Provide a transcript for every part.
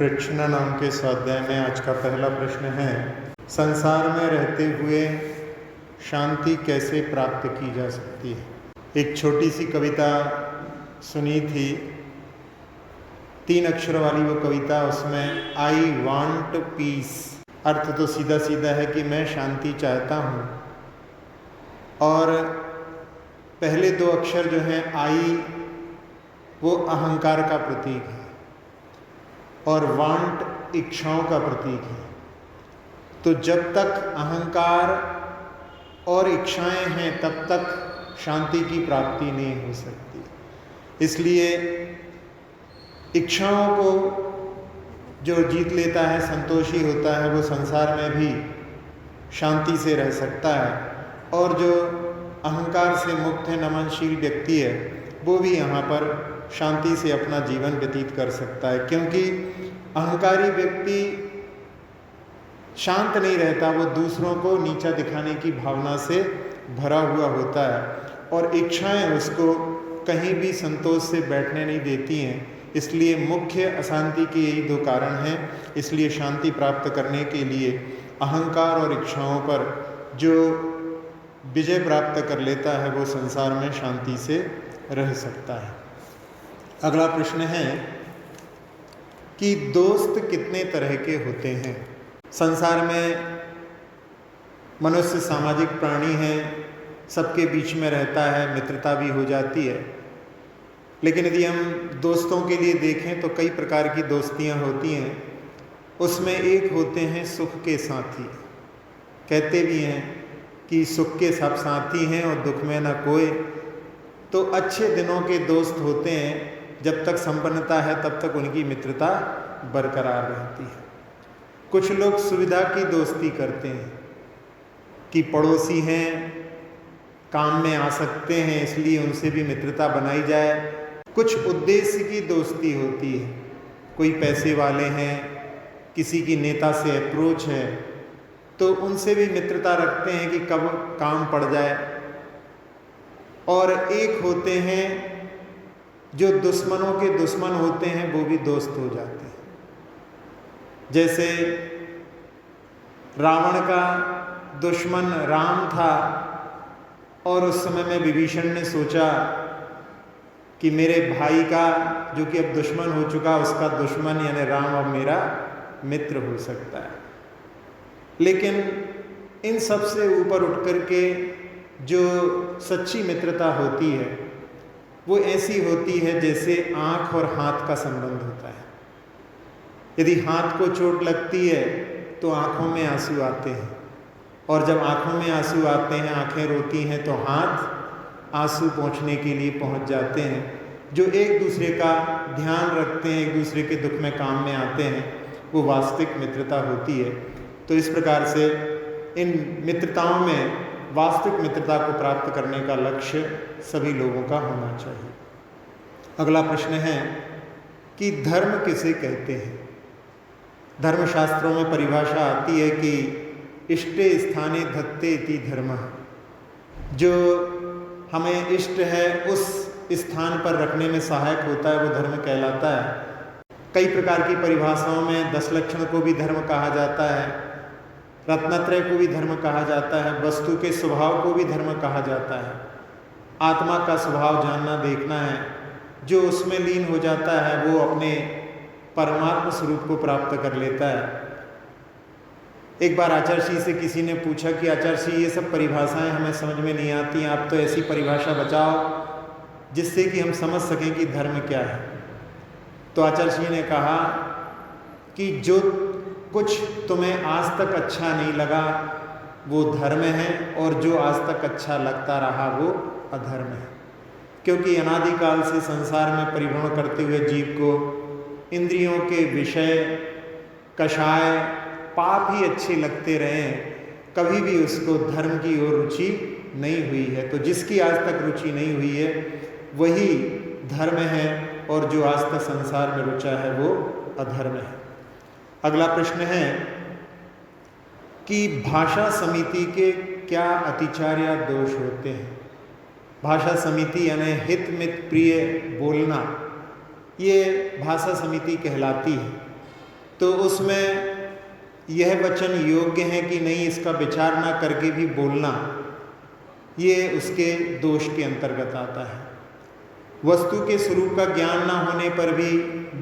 प्रश्न नाम के स्वाध्याय में आज का पहला प्रश्न है, संसार में रहते हुए शांति कैसे प्राप्त की जा सकती है। एक छोटी सी कविता सुनी थी, 3 अक्षर वाली वो कविता। उसमें आई वांट पीस, अर्थ तो सीधा सीधा है कि मैं शांति चाहता हूँ, और पहले 2 अक्षर जो हैं आई, वो अहंकार का प्रतीक है और वांट इच्छाओं का प्रतीक है। तो जब तक अहंकार और इच्छाएं हैं तब तक शांति की प्राप्ति नहीं हो सकती। इसलिए इच्छाओं को जो जीत लेता है, संतोषी होता है, वो संसार में भी शांति से रह सकता है, और जो अहंकार से मुक्त है, नमनशील व्यक्ति है, वो भी यहाँ पर शांति से अपना जीवन व्यतीत कर सकता है। क्योंकि अहंकारी व्यक्ति शांत नहीं रहता, वो दूसरों को नीचा दिखाने की भावना से भरा हुआ होता है, और इच्छाएं उसको कहीं भी संतोष से बैठने नहीं देती हैं। इसलिए मुख्य अशांति के यही 2 कारण हैं। इसलिए शांति प्राप्त करने के लिए अहंकार और इच्छाओं पर जो विजय प्राप्त कर लेता है, वो संसार में शांति से रह सकता है। अगला प्रश्न है कि दोस्त कितने तरह के होते हैं। संसार में मनुष्य सामाजिक प्राणी है, सबके बीच में रहता है, मित्रता भी हो जाती है। लेकिन यदि हम दोस्तों के लिए देखें तो कई प्रकार की दोस्तियां होती हैं। उसमें एक होते हैं सुख के साथी। कहते भी हैं कि सुख के सब साथी हैं और दुख में न कोई। तो अच्छे दिनों के दोस्त होते हैं, जब तक संपन्नता है तब तक उनकी मित्रता बरकरार रहती है। कुछ लोग सुविधा की दोस्ती करते हैं कि पड़ोसी हैं, काम में आ सकते हैं, इसलिए उनसे भी मित्रता बनाई जाए। कुछ उद्देश्य की दोस्ती होती है, कोई पैसे वाले हैं, किसी की नेता से अप्रोच है, तो उनसे भी मित्रता रखते हैं कि कब काम पड़ जाए। और एक होते हैं जो दुश्मनों के दुश्मन होते हैं, वो भी दोस्त हो जाते हैं। जैसे रावण का दुश्मन राम था, और उस समय में विभीषण ने सोचा कि मेरे भाई का, जो कि अब दुश्मन हो चुका, उसका दुश्मन यानी राम अब मेरा मित्र हो सकता है। लेकिन इन सब से ऊपर उठ कर के जो सच्ची मित्रता होती है, वो ऐसी होती है जैसे आँख और हाथ का संबंध होता है। यदि हाथ को चोट लगती है तो आँखों में आंसू आते हैं, और जब आँखों में आंसू आते हैं, आँखें रोती हैं, तो हाथ आंसू पहुँचने के लिए पहुँच जाते हैं। जो एक दूसरे का ध्यान रखते हैं, एक दूसरे के दुख में काम में आते हैं, वो वास्तविक मित्रता होती है। तो इस प्रकार से इन मित्रताओं में वास्तविक मित्रता को प्राप्त करने का लक्ष्य सभी लोगों का होना चाहिए। अगला प्रश्न है कि धर्म किसे कहते हैं। धर्मशास्त्रों में परिभाषा आती है कि इष्टे स्थाने धत्ते इति धर्मः। जो हमें इष्ट है उस स्थान पर रखने में सहायक होता है, वो धर्म कहलाता है। कई प्रकार की परिभाषाओं में 10 लक्षण को भी धर्म कहा जाता है, रत्नत्रय को भी धर्म कहा जाता है, वस्तु के स्वभाव को भी धर्म कहा जाता है। आत्मा का स्वभाव जानना, देखना है, जो उसमें लीन हो जाता है वो अपने परमात्म स्वरूप को प्राप्त कर लेता है। एक बार आचार्य श्री से किसी ने पूछा कि आचार्य श्री, ये सब परिभाषाएं हमें समझ में नहीं आती, आप तो ऐसी परिभाषा बचाओ जिससे कि हम समझ सकें कि धर्म क्या है। तो आचार्य श्री ने कहा कि जो कुछ तुम्हें आज तक अच्छा नहीं लगा वो धर्म है, और जो आज तक अच्छा लगता रहा वो अधर्म है। क्योंकि अनादिकाल से संसार में परिभ्रमण करते हुए जीव को इंद्रियों के विषय, कषाय, पाप ही अच्छे लगते रहे, कभी भी उसको धर्म की ओर रुचि नहीं हुई है। तो जिसकी आज तक रुचि नहीं हुई है वही धर्म है, और जो आज तक संसार में रुचा है वो अधर्म है। अगला प्रश्न है कि भाषा समिति के क्या अतिचार या दोष होते हैं। भाषा समिति यानी हित मित प्रिय बोलना, ये भाषा समिति कहलाती है। तो उसमें यह वचन योग्य है कि नहीं, इसका विचार ना करके भी बोलना, ये उसके दोष के अंतर्गत आता है। वस्तु के स्वरूप का ज्ञान ना होने पर भी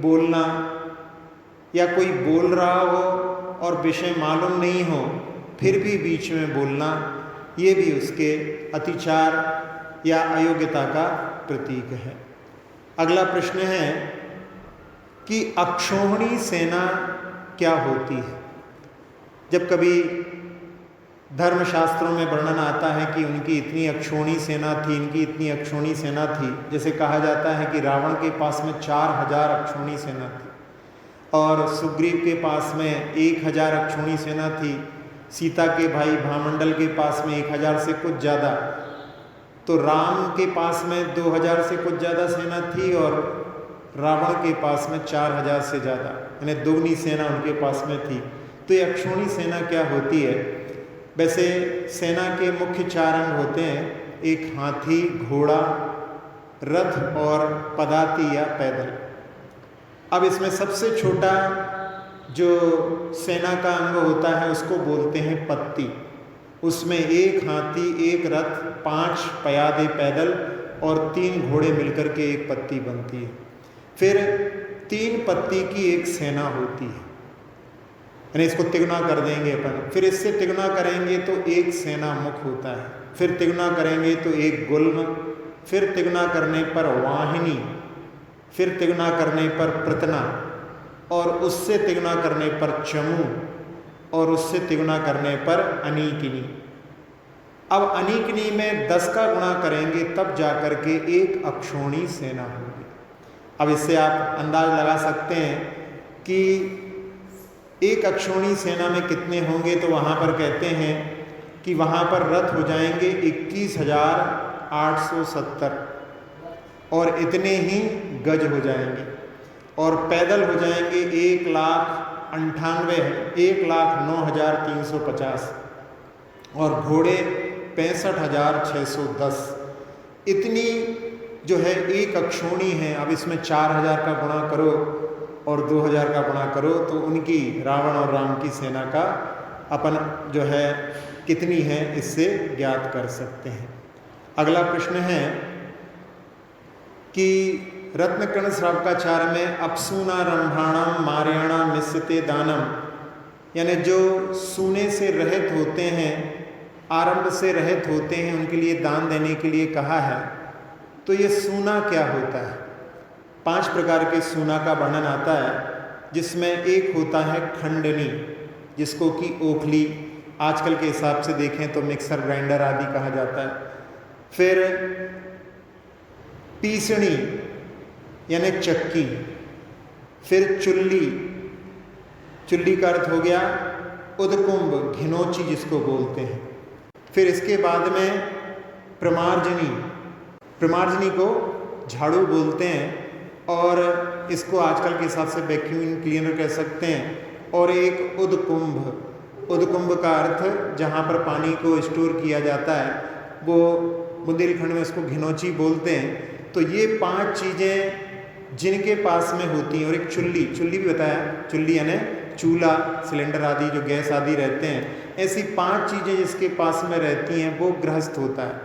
बोलना, या कोई बोल रहा हो और विषय मालूम नहीं हो फिर भी बीच में बोलना, ये भी उसके अतिचार या अयोग्यता का प्रतीक है। अगला प्रश्न है कि अक्षौहिणी सेना क्या होती है। जब कभी धर्मशास्त्रों में वर्णन आता है कि उनकी इतनी अक्षौहिणी सेना थी, इनकी इतनी अक्षौहिणी सेना थी, जैसे कहा जाता है कि रावण के पास में 4000 अक्षौहिणी सेना थी और सुग्रीव के पास में 1000 अक्षौहिणी सेना थी, सीता के भाई भामंडल के पास में 1000 से कुछ ज़्यादा, तो राम के पास में 2000 से कुछ ज़्यादा सेना थी और रावण के पास में 4000 से ज़्यादा, यानी दोगुनी सेना उनके पास में थी। तो ये अक्षौहिणी सेना क्या होती है? वैसे सेना के मुख्य 4 अंग होते हैं, एक हाथी, घोड़ा, रथ और पदाती या पैदल। अब इसमें सबसे छोटा जो सेना का अंग होता है उसको बोलते हैं पत्ती। उसमें 1 हाथी, 1 रथ, 5 पयादे पैदल और 3 घोड़े मिलकर के एक पत्ती बनती है। फिर 3 पत्ती की एक सेना होती है, यानी इसको तिगुना कर देंगे अपन। फिर इससे तिगुना करेंगे तो 1 सेना मुख होता है, फिर तिगुना करेंगे तो 1 गुल्म, फिर तिगुना करने पर वाहिनी, फिर तिगुना करने पर प्रतना, और उससे तिगुना करने पर चमू, और उससे तिगुना करने पर अनीकिनी। अब अनीकिनी में 10 का गुणा करेंगे तब जाकर के एक अक्षौहिणी सेना होगी। अब इससे आप अंदाज लगा सकते हैं कि एक अक्षौहिणी सेना में कितने होंगे। तो वहाँ पर कहते हैं कि वहाँ पर रथ हो जाएंगे 21,870 और इतने ही गज हो जाएंगे, और पैदल हो जाएंगे 1,09,350 और घोड़े 65,610। इतनी जो है एक अक्षौहिणी है। अब इसमें 4000 का गुणा करो और 2000 का गुणा करो तो उनकी, रावण और राम की सेना का अपन जो है कितनी है इससे ज्ञात कर सकते हैं। अगला प्रश्न है कि रत्नकर्ण श्रावकाचार्य में अपसूना रंभाणम मार्याणा मिस्यते दानम, यानी जो सूने से रहित होते हैं, आरंभ से रहित होते हैं, उनके लिए दान देने के लिए कहा है। तो ये सूना क्या होता है? 5 प्रकार के सूना का वर्णन आता है, जिसमें एक होता है खंडनी, जिसको कि ओखली आजकल के हिसाब से देखें तो मिक्सर ग्राइंडर आदि कहा जाता है। फिर पीसणी यानी चक्की, फिर चुल्ली, चुल्ली का अर्थ हो गया उदकुंभ, घिनौची जिसको बोलते हैं। फिर इसके बाद में प्रमार्जनी, प्रमार्जनी को झाड़ू बोलते हैं और इसको आजकल के हिसाब से वैक्यूम क्लीनर कह सकते हैं। और एक उदकुंभ, उदकुंभ का अर्थ जहाँ पर पानी को स्टोर किया जाता है, वो बुंदेलखंड में उसको घिनौची बोलते हैं। तो ये 5 चीज़ें जिनके पास में होती हैं, और एक चुल्ली, चुल्ली भी बताया, चुल्ली यानी चूल्हा, सिलेंडर आदि जो गैस आदि रहते हैं, ऐसी 5 चीज़ें जिसके पास में रहती हैं वो गृहस्थ होता है।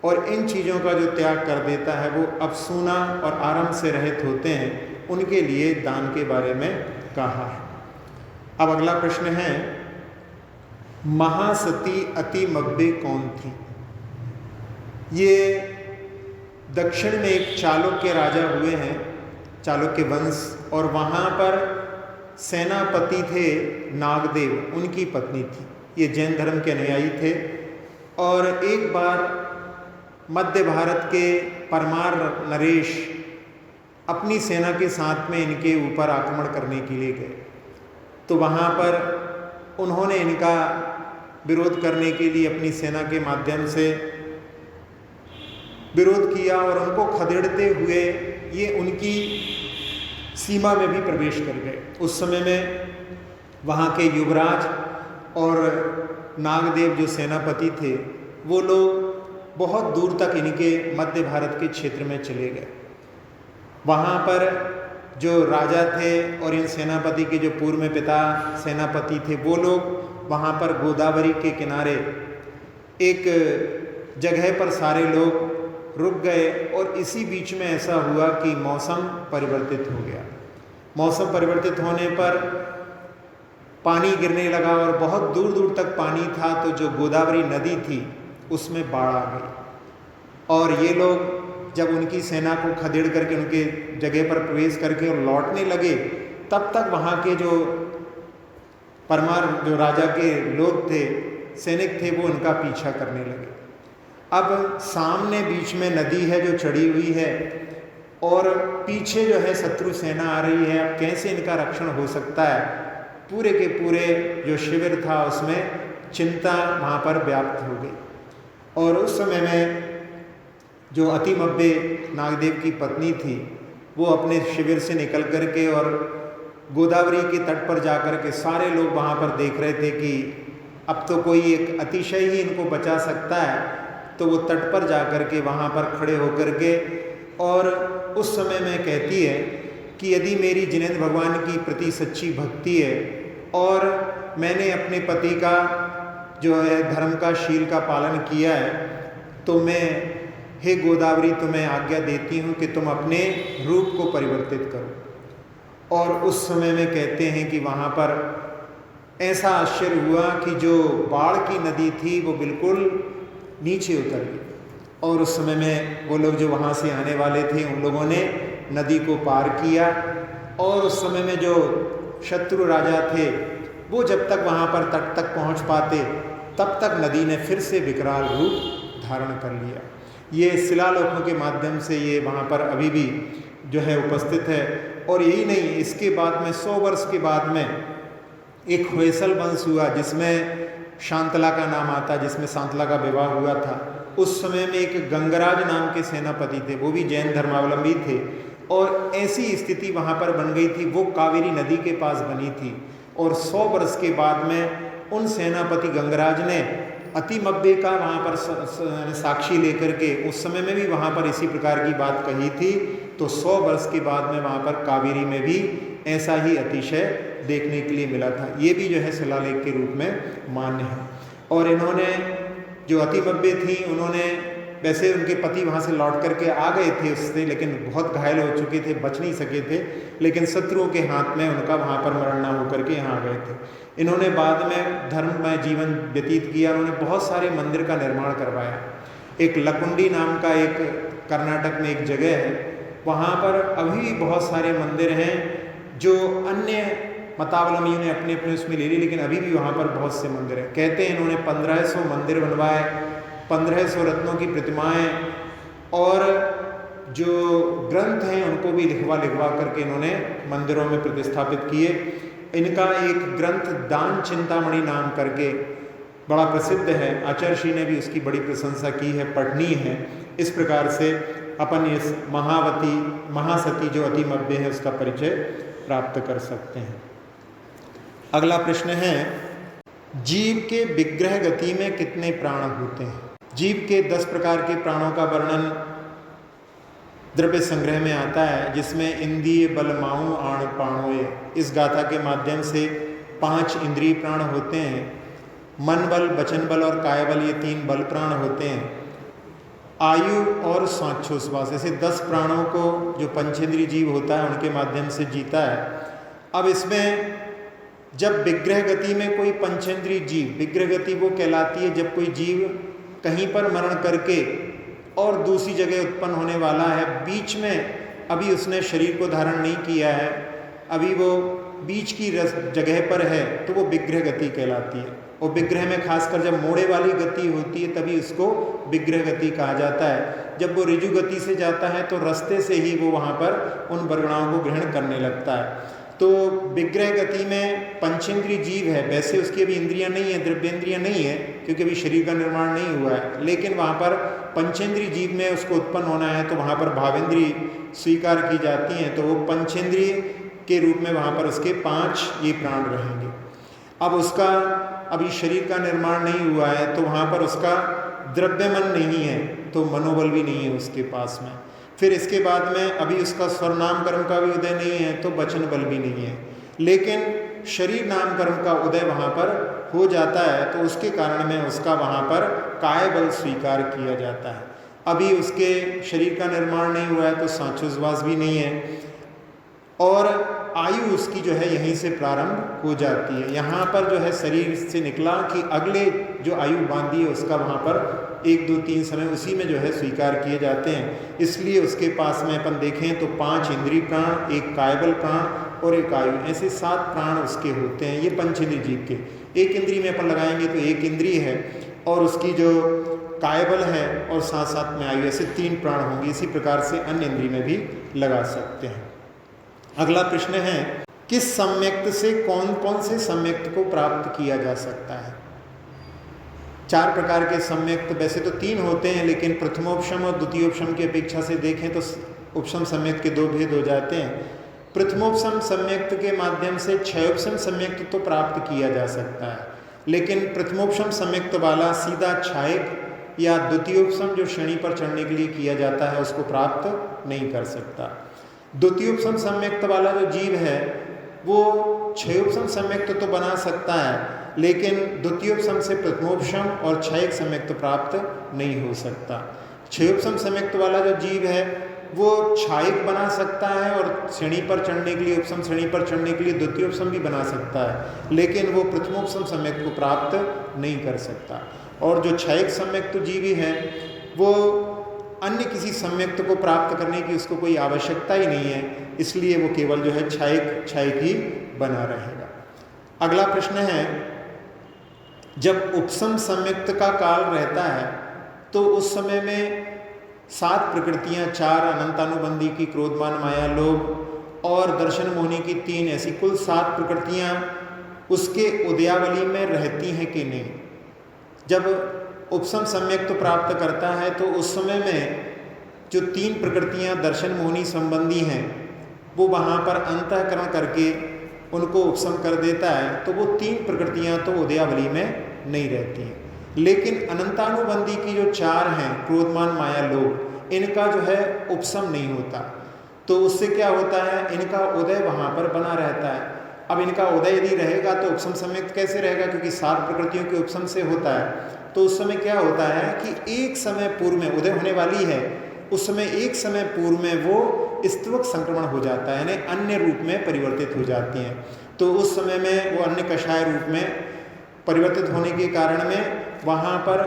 और इन चीज़ों का जो त्याग कर देता है वो अपसूना और आरंभ से रहित होते हैं, उनके लिए दान के बारे में कहा है। अब अगला प्रश्न है, महासती अतिमब्बे कौन थी? ये दक्षिण में एक चालुक्य राजा हुए हैं, चालुक्य वंश, और वहाँ पर सेनापति थे नागदेव, उनकी पत्नी थी। ये जैन धर्म के अनुयायी थे। और एक बार मध्य भारत के परमार नरेश अपनी सेना के साथ में इनके ऊपर आक्रमण करने के लिए गए। तो वहाँ पर उन्होंने इनका विरोध करने के लिए अपनी सेना के माध्यम से विरोध किया और उनको खदेड़ते हुए ये उनकी सीमा में भी प्रवेश कर गए। उस समय में वहाँ के युवराज और नागदेव जो सेनापति थे, वो लोग बहुत दूर तक इनके मध्य भारत के क्षेत्र में चले गए। वहाँ पर जो राजा थे और इन सेनापति के जो पूर्व में पिता सेनापति थे, वो लोग वहाँ पर गोदावरी के किनारे एक जगह पर सारे लोग रुक गए। और इसी बीच में ऐसा हुआ कि मौसम परिवर्तित हो गया। मौसम परिवर्तित होने पर पानी गिरने लगा और बहुत दूर दूर तक पानी था। तो जो गोदावरी नदी थी उसमें बाढ़ आ गई, और ये लोग जब उनकी सेना को खदेड़ करके उनके जगह पर प्रवेश करके और लौटने लगे, तब तक वहाँ के जो परमार जो राजा के लोग थे, सैनिक थे, वो उनका पीछा करने लगे। अब सामने बीच में नदी है जो चढ़ी हुई है, और पीछे जो है शत्रु सेना आ रही है। अब कैसे इनका रक्षण हो सकता है? पूरे के पूरे जो शिविर था उसमें चिंता वहाँ पर व्याप्त हो गई। और उस समय में जो अतिमब्बे नागदेव की पत्नी थी, वो अपने शिविर से निकल करके और गोदावरी के तट पर जाकर के सारे लोग वहाँ पर देख रहे थे कि अब तो कोई एक अतिशय ही इनको बचा सकता है। तो वो तट पर जाकर के वहाँ पर खड़े होकर के और उस समय में कहती है कि यदि मेरी जिनेंद्र भगवान की प्रति सच्ची भक्ति है और मैंने अपने पति का जो है धर्म का शील का पालन किया है, तो मैं हे गोदावरी तुम्हें आज्ञा देती हूँ कि तुम अपने रूप को परिवर्तित करो। और उस समय में कहते हैं कि वहाँ पर ऐसा आश्चर्य हुआ कि जो बाढ़ की नदी थी वो बिल्कुल नीचे उतर गई। और उस समय में वो लोग जो वहाँ से आने वाले थे, उन लोगों ने नदी को पार किया। और उस समय में जो शत्रु राजा थे, वो जब तक वहाँ पर तट तक पहुँच पाते, तब तक नदी ने फिर से विकराल रूप धारण कर लिया। ये शिलालेखों के माध्यम से ये वहाँ पर अभी भी जो है उपस्थित है। और यही नहीं, इसके बाद में 100 वर्ष के बाद में एक होयसल वंश हुआ जिसमें शांतला का नाम आता, जिसमें शांतला का विवाह हुआ था। उस समय में एक गंगराज नाम के सेनापति थे, वो भी जैन धर्मावलंबी थे। और ऐसी स्थिति वहाँ पर बन गई थी, वो कावेरी नदी के पास बनी थी। और 100 वर्ष के बाद में उन सेनापति गंगराज ने अतिमब्बे का वहाँ पर साक्षी लेकर के उस समय में भी वहाँ पर इसी प्रकार की बात कही थी। तो 100 वर्ष के बाद में वहाँ पर कावेरी में भी ऐसा ही अतिशय देखने के लिए मिला था। ये भी जो है शिलालेख के रूप में मान्य है। और इन्होंने जो अतिमब्बे थी, उन्होंने वैसे उनके पति वहाँ से लौट करके आ गए थे उससे, लेकिन बहुत घायल हो चुके थे, बच नहीं सके थे। लेकिन शत्रुओं के हाथ में उनका वहाँ पर मरण ना होकर के यहाँ आ गए थे। इन्होंने बाद में धर्ममय जीवन व्यतीत किया। उन्होंने बहुत सारे मंदिर का निर्माण करवाया। एक लकुंडी नाम का एक कर्नाटक में एक जगह है, वहाँ पर अभी भी बहुत सारे मंदिर हैं जो अन्य मतावलंबियों ने अपने अपने उसमें ले ली, लेकिन अभी भी वहाँ पर बहुत से मंदिर हैं। कहते हैं इन्होंने 1500 मंदिर बनवाए, 1500 रत्नों की प्रतिमाएं, और जो ग्रंथ हैं उनको भी लिखवा करके इन्होंने मंदिरों में प्रतिस्थापित किए। इनका एक ग्रंथ दान चिंतामणि नाम करके बड़ा प्रसिद्ध है। आचार्य श्री ने भी उसकी बड़ी प्रशंसा की है, पठनीय है। इस प्रकार से अपन इस महासती जो अतिमब्बे है उसका परिचय प्राप्त कर सकते हैं। अगला प्रश्न है, जीव के विग्रह गति में कितने प्राण होते हैं? जीव के 10 प्रकार के प्राणों का वर्णन द्रव्य संग्रह में आता है, जिसमें इंद्रिय बल माऊ आण प्राणोय, इस गाथा के माध्यम से 5 इंद्रिय प्राण होते हैं। मन बल, वचन बल और काय बल, ये 3 बल प्राण होते हैं। आयु और सांक्षोश्वास, ऐसे 10 प्राणों को जो पंचेंद्रिय जीव होता है उनके माध्यम से जीता है। अब इसमें जब विग्रह गति में कोई पंचेंद्रिय जीव, विग्रह गति वो कहलाती है जब कोई जीव कहीं पर मरण करके और दूसरी जगह उत्पन्न होने वाला है, बीच में अभी उसने शरीर को धारण नहीं किया है, अभी वो बीच की जगह पर है, तो वो विग्रह गति कहलाती है। और विग्रह में खासकर जब मोड़े वाली गति होती है तभी उसको विग्रह गति कहा जाता है। जब वो ऋजु गति से जाता है तो रास्ते से ही वो वहाँ पर उन वर्गणाओं को ग्रहण करने लगता है। तो विग्रह गति में पंचेंद्रिय जीव है, वैसे उसकी अभी इंद्रियां नहीं है, द्रव्येंद्रियां नहीं है, क्योंकि अभी शरीर का निर्माण नहीं हुआ है, लेकिन वहाँ पर पंचेंद्रिय जीव में उसको उत्पन्न होना है तो वहाँ पर भावेंद्रिय स्वीकार की जाती हैं। तो वो पंचेंद्रिय के रूप में वहाँ पर उसके 5 ये प्राण रहेंगे। अब उसका अभी शरीर का निर्माण नहीं हुआ है तो वहाँ पर उसका द्रव्य मन नहीं है, तो मनोबल भी नहीं है उसके पास में। फिर इसके बाद में अभी उसका स्वर नाम कर्म का भी उदय नहीं है तो वचन बल भी नहीं है, लेकिन शरीर नाम कर्म का उदय वहाँ पर हो जाता है, तो उसके कारण में उसका वहाँ पर काय बल स्वीकार किया जाता है। अभी उसके शरीर का निर्माण नहीं हुआ है तो सांचोज्वास भी नहीं है, और आयु उसकी जो है यहीं से प्रारंभ हो जाती है। यहाँ पर जो है शरीर से निकला कि अगले जो आयु बांधी है उसका वहाँ पर 1, 2, 3 समय उसी में जो है स्वीकार किए जाते हैं। इसलिए उसके पास में अपन देखें तो 5 इंद्रिय प्राण, 1 कायबल प्राण और 1 आयु, ऐसे 7 प्राण उसके होते हैं। ये पंचेंद्रिय जीव के, एक इंद्रिय में अपन लगाएंगे तो 1 इंद्रिय है और उसकी जो कायबल है और साथ साथ में आयु, ऐसे 3 प्राण होंगे। इसी प्रकार से अन्य इंद्रिय में भी लगा सकते हैं। अगला प्रश्न है, किस सम्यक्त से कौन कौन से सम्यक्त को प्राप्त किया जा सकता है? 4 प्रकार के सम्यक्त, वैसे तो 3 होते हैं, लेकिन प्रथमोपशम और द्वितीयोपशम की अपेक्षा से देखें तो उपशम सम्यक्त के 2 भेद हो जाते हैं। प्रथमोपशम सम्यक्त के माध्यम से क्षयोपशम सम्यक्त तो प्राप्त किया जा सकता है, लेकिन प्रथमोपशम सम्यक्त वाला सीधा क्षायक या द्वितीयोपशम जो श्रेणी पर चढ़ने के लिए किया जाता है उसको प्राप्त नहीं कर सकता। द्वितीयोपशम सम्यक्त वाला जो जीव है वो क्षयोपशम सम्यक्त तो बना सकता है, लेकिन द्वितीयोपशम से प्रथमोपशम और क्षयक सम्यक्त प्राप्त नहीं हो सकता। क्षयोपशम सम्यक्त वाला जो जीव है वो क्षायक बना सकता है और श्रेणी पर चढ़ने के लिए, उपशम श्रेणी पर चढ़ने के लिए द्वितीयोपशम भी बना सकता है, लेकिन वो प्रथमोपशम सम्यक्त को प्राप्त नहीं कर सकता। और जो क्षयक सम्यक्त जीवी है वो अन्य किसी सम्यक्त को प्राप्त करने की उसको कोई आवश्यकता ही नहीं है, इसलिए वो केवल जो है क्षयक ही बना रहेगा। अगला प्रश्न है, जब उपशम सम्यक्त का काल रहता है तो उस समय में 7 प्रकृतियां, 4 अनंतानुबंधी की क्रोधमान माया लोभ और दर्शन मोहिनी की 3, ऐसी कुल 7 प्रकृतियां उसके उदयावली में रहती हैं कि नहीं? जब उपशम सम्यक्त तो प्राप्त करता है तो उस समय में जो 3 प्रकृतियां दर्शन मोहिनी संबंधी हैं वो वहाँ पर अंतःकरण करके उनको उपशम कर देता है, तो वो 3 प्रकृतियां तो उदयावली में नहीं रहती हैं। लेकिन अनंतानुबंधी की जो 4 हैं क्रोधमान माया लोभ, इनका जो है उपशम नहीं होता, तो उससे क्या होता है, इनका उदय वहाँ पर बना रहता है। अब इनका उदय यदि रहेगा तो उपशम सम्यक्त कैसे रहेगा, क्योंकि 7 प्रकृतियों के उपशम से होता है। तो उस समय क्या होता है कि एक समय पूर्व में उदय होने वाली है, उस समय एक समय पूर्व में वो स्तवक संक्रमण हो जाता है, यानी अन्य रूप में परिवर्तित हो जाती हैं। तो उस समय में वो अन्य कषाय रूप में परिवर्तित होने के कारण में वहाँ पर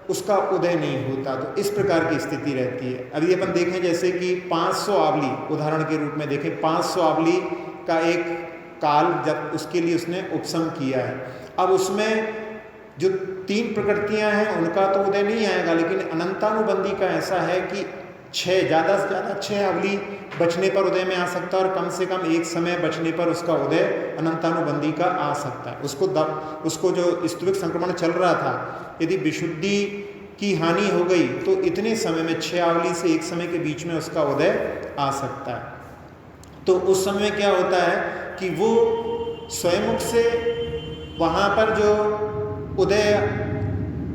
उसका उदय नहीं होता, तो इस प्रकार की स्थिति रहती है। अभी अपन देखें जैसे कि 500 आवली, उदाहरण के रूप में देखें 500 आवली का एक काल जब उसके लिए उसने उपशम किया है, अब उसमें जो 3 प्रकृतियां हैं उनका तो उदय नहीं आएगा, लेकिन अनंतानुबंधी का ऐसा है कि 6 ज़्यादा से ज़्यादा 6 अवली बचने पर उदय में आ सकता है और कम से कम एक समय बचने पर उसका उदय अनंतानुबंधी का आ सकता है। उसको जो स्तविक संक्रमण चल रहा था, यदि विशुद्धि की हानि हो गई तो इतने समय में 6 अवली से एक समय के बीच में उसका उदय आ सकता है। तो उस समय क्या होता है कि वो स्वयं से वहाँ पर जो उदय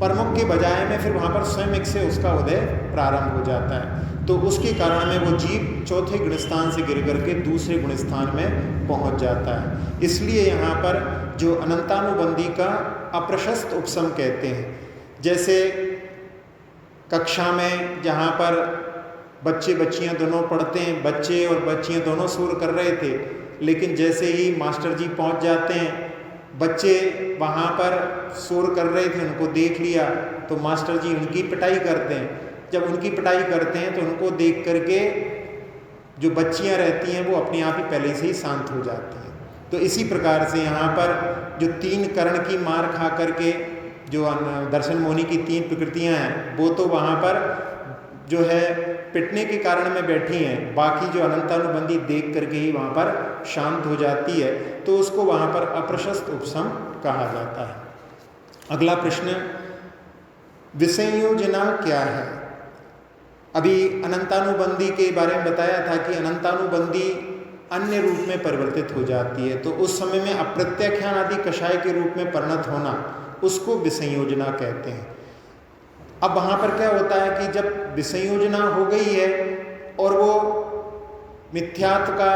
प्रमुख के बजाय में फिर वहाँ पर स्वयं से उसका उदय प्रारंभ हो जाता है, तो उसके कारण में वो जीव चौथे गुणस्थान से गिर करके दूसरे गुणस्थान में पहुँच जाता है। इसलिए यहाँ पर जो अनंतानुबंधी का अप्रशस्त उपशम कहते हैं। जैसे कक्षा में जहाँ पर बच्चे बच्चियाँ दोनों पढ़ते हैं, बच्चे और बच्चियाँ दोनों शोर कर रहे थे, लेकिन जैसे ही मास्टर जी पहुँच जाते हैं, बच्चे वहाँ पर शोर कर रहे थे, उनको देख लिया तो मास्टर जी उनकी पिटाई करते हैं। जब उनकी पिटाई करते हैं तो उनको देख करके जो बच्चियाँ रहती हैं वो अपने आप ही पहले से ही शांत हो जाती हैं। तो इसी प्रकार से यहाँ पर जो 3 कर्ण की मार खा करके जो दर्शन मोहिनी की 3 प्रकृतियाँ हैं वो तो वहाँ पर जो है पिटने के कारण में बैठी हैं, बाकी जो अनंतानुबंधी देख करके ही वहाँ पर शांत हो जाती है, तो उसको वहाँ पर अप्रशस्त उपशम कहा जाता है। अगला प्रश्न, विसंयोजना क्या है? अभी अनंतानुबंधी के बारे में बताया था कि अनंतानुबंधी अन्य रूप में परिवर्तित हो जाती है, तो उस समय में अप्रत्याख्यान आदि कषाय के रूप में परिणत होना उसको विसंयोजना कहते हैं। अब वहाँ पर क्या होता है कि जब विसंयोजना हो गई है और वो मिथ्यात्व का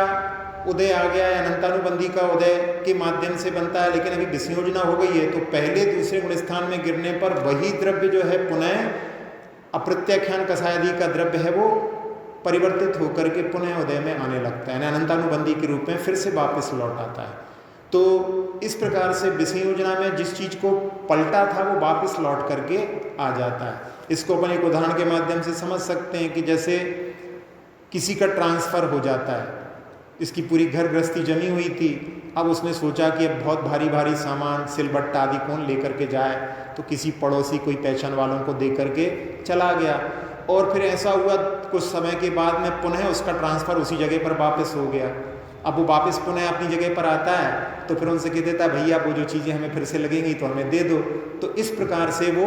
उदय आ गया है, अनंतानुबंधी का उदय के माध्यम से बनता है, लेकिन अभी विसंयोजना हो गई है, तो पहले दूसरे गुण स्थान में गिरने पर वही द्रव्य जो है पुनः अप्रत्याख्यान कसायादि का द्रव्य है वो परिवर्तित होकर के पुनः उदय में आने लगता है, अनंतानुबंधी के रूप में फिर से वापस लौट आता है। तो इस प्रकार से विसंयोजना में जिस चीज को पलटा था वो वापस लौट करके आ जाता है। इसको अपन एक उदाहरण के माध्यम से समझ सकते हैं कि जैसे किसी का ट्रांसफर हो जाता है, इसकी पूरी घर गृहस्थी जमी हुई थी, अब उसने सोचा कि अब बहुत भारी भारी सामान सिलबट्टा आदि कौन लेकर के जाए, तो किसी पड़ोसी कोई पहचान वालों को दे करके चला गया, और फिर ऐसा हुआ कुछ समय के बाद में पुनः उसका ट्रांसफ़र उसी जगह पर वापस हो गया। अब वो वापस पुनः अपनी जगह पर आता है तो फिर उनसे कह देता है भैया वो जो चीज़ें हमें फिर से लगेंगी तो हमें दे दो। तो इस प्रकार से वो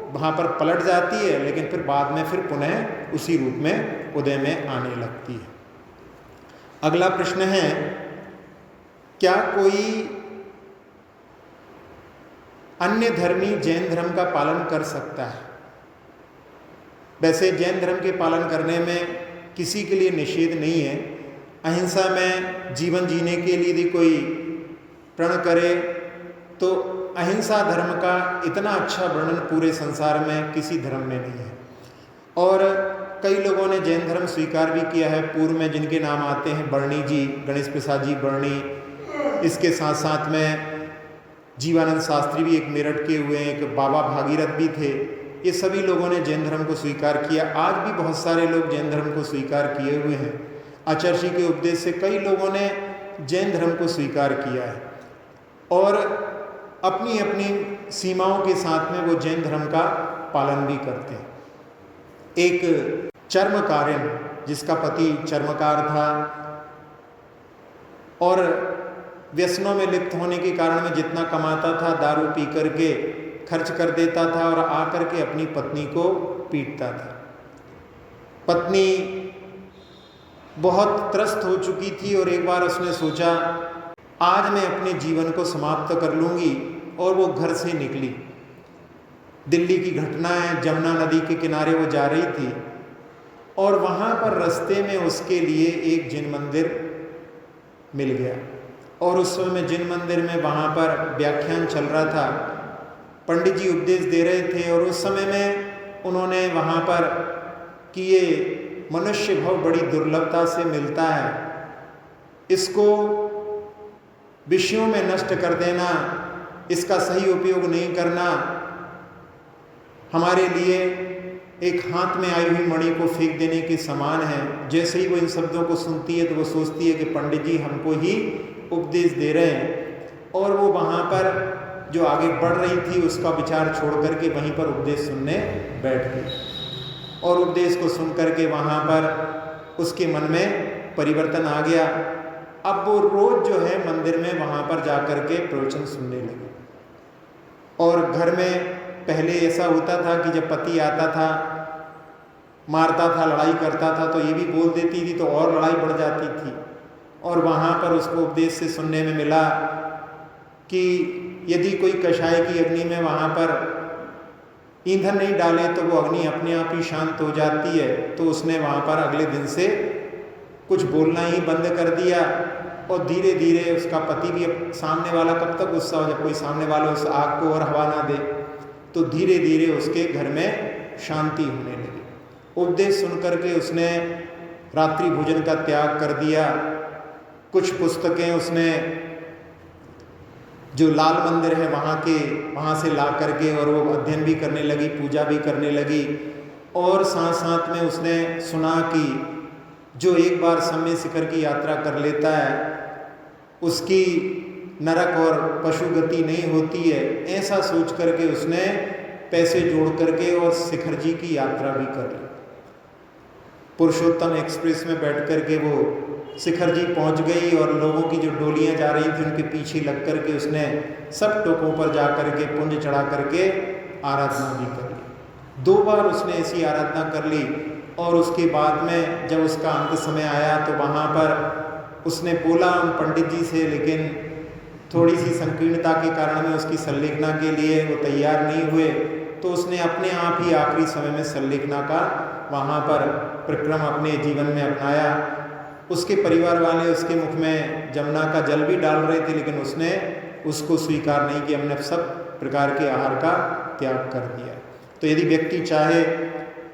वहाँ पर पलट जाती है, लेकिन फिर बाद में फिर पुनः उसी रूप में उदय में आने लगती है। अगला प्रश्न है, क्या कोई अन्य धर्मी जैन धर्म का पालन कर सकता है? वैसे जैन धर्म के पालन करने में किसी के लिए निषेध नहीं है। अहिंसा में जीवन जीने के लिए यदि कोई प्रण करे तो अहिंसा धर्म का इतना अच्छा वर्णन पूरे संसार में किसी धर्म में नहीं है। और कई लोगों ने जैन धर्म स्वीकार भी किया है, पूर्व में जिनके नाम आते हैं बर्णी जी, गणेश प्रसाद जी बर्णी, इसके साथ साथ में जीवानंद शास्त्री भी एक मेरठ के हुए हैं, एक बाबा भागीरथ भी थे। ये सभी लोगों ने जैन धर्म को स्वीकार किया। आज भी बहुत सारे लोग जैन धर्म को स्वीकार किए हुए हैं। आचार्य के उपदेश से कई लोगों ने जैन धर्म को स्वीकार किया है और अपनी अपनी सीमाओं के साथ में वो जैन धर्म का पालन भी करते हैं। एक चर्मकारिण जिसका पति चर्मकार था और व्यसनों में लिप्त होने के कारण में जितना कमाता था दारू पी करके खर्च कर देता था और आकर के अपनी पत्नी को पीटता था। पत्नी बहुत त्रस्त हो चुकी थी और एक बार उसने सोचा आज मैं अपने जीवन को समाप्त कर लूँगी, और वो घर से निकली। दिल्ली की घटना है, जमुना नदी के किनारे वो जा रही थी और वहाँ पर रास्ते में उसके लिए एक जिन मंदिर मिल गया और उस समय जिन मंदिर में वहाँ पर व्याख्यान चल रहा था, पंडित जी उपदेश दे रहे थे और उस समय में उन्होंने वहाँ पर कि ये मनुष्य भाव बड़ी दुर्लभता से मिलता है, इसको विषयों में नष्ट कर देना, इसका सही उपयोग नहीं करना हमारे लिए एक हाथ में आई हुई मणि को फेंक देने के समान है। जैसे ही वो इन शब्दों को सुनती है तो वो सोचती है कि पंडित जी हमको ही उपदेश दे रहे हैं, और वो वहाँ पर जो आगे बढ़ रही थी उसका विचार छोड़ करके वहीं पर उपदेश सुनने बैठ गई और उपदेश को सुन करके वहाँ पर उसके मन में परिवर्तन आ गया। अब वो रोज जो है मंदिर में वहाँ पर जा कर के प्रवचन सुनने लगी। और घर में पहले ऐसा होता था कि जब पति आता था, मारता था, लड़ाई करता था, तो ये भी बोल देती थी तो और लड़ाई बढ़ जाती थी। और वहाँ पर उसको उपदेश से सुनने में मिला कि यदि कोई कषाय की अग्नि में वहाँ पर ईंधन नहीं डाले तो वो अग्नि अपने आप ही शांत हो जाती है। तो उसने वहाँ पर अगले दिन से कुछ बोलना ही बंद कर दिया और धीरे धीरे उसका पति भी, अब सामने वाला कब तक गुस्सा हो, जब कोई सामने वाला उस आग को और हवा ना दे, तो धीरे धीरे उसके घर में शांति होने लगी। उपदेश सुन करके उसने रात्रि भोजन का त्याग कर दिया। कुछ पुस्तकें उसने जो लाल मंदिर है वहाँ से ला करके और वो अध्ययन भी करने लगी, पूजा भी करने लगी। और साथ साथ में उसने सुना कि जो एक बार समय शिखर की यात्रा कर लेता है उसकी नरक और पशु गति नहीं होती है। ऐसा सोच करके उसने पैसे जोड़ करके और शिखर जी की यात्रा भी कर ली। पुरुषोत्तम एक्सप्रेस में बैठ करके वो शिखर जी पहुंच गई और लोगों की जो डोलियां जा रही थी उनके पीछे लग करके उसने सब टोकों पर जा करके पुंज चढ़ा करके आराधना भी कर ली। 2 बार उसने ऐसी आराधना कर ली। और उसके बाद में जब उसका अंत समय आया तो वहाँ पर उसने बोला उन पंडित जी से, लेकिन थोड़ी सी संकीर्णता के कारण में उसकी संलेखना के लिए वो तैयार नहीं हुए। तो उसने अपने आप ही आखिरी समय में सल्लेखना का वहाँ पर प्रक्रम अपने जीवन में अपनाया। उसके परिवार वाले उसके मुख में जमुना का जल भी डाल रहे थे, लेकिन उसने उसको स्वीकार नहीं किया। हमने सब प्रकार के आहार का त्याग कर दिया। तो यदि व्यक्ति चाहे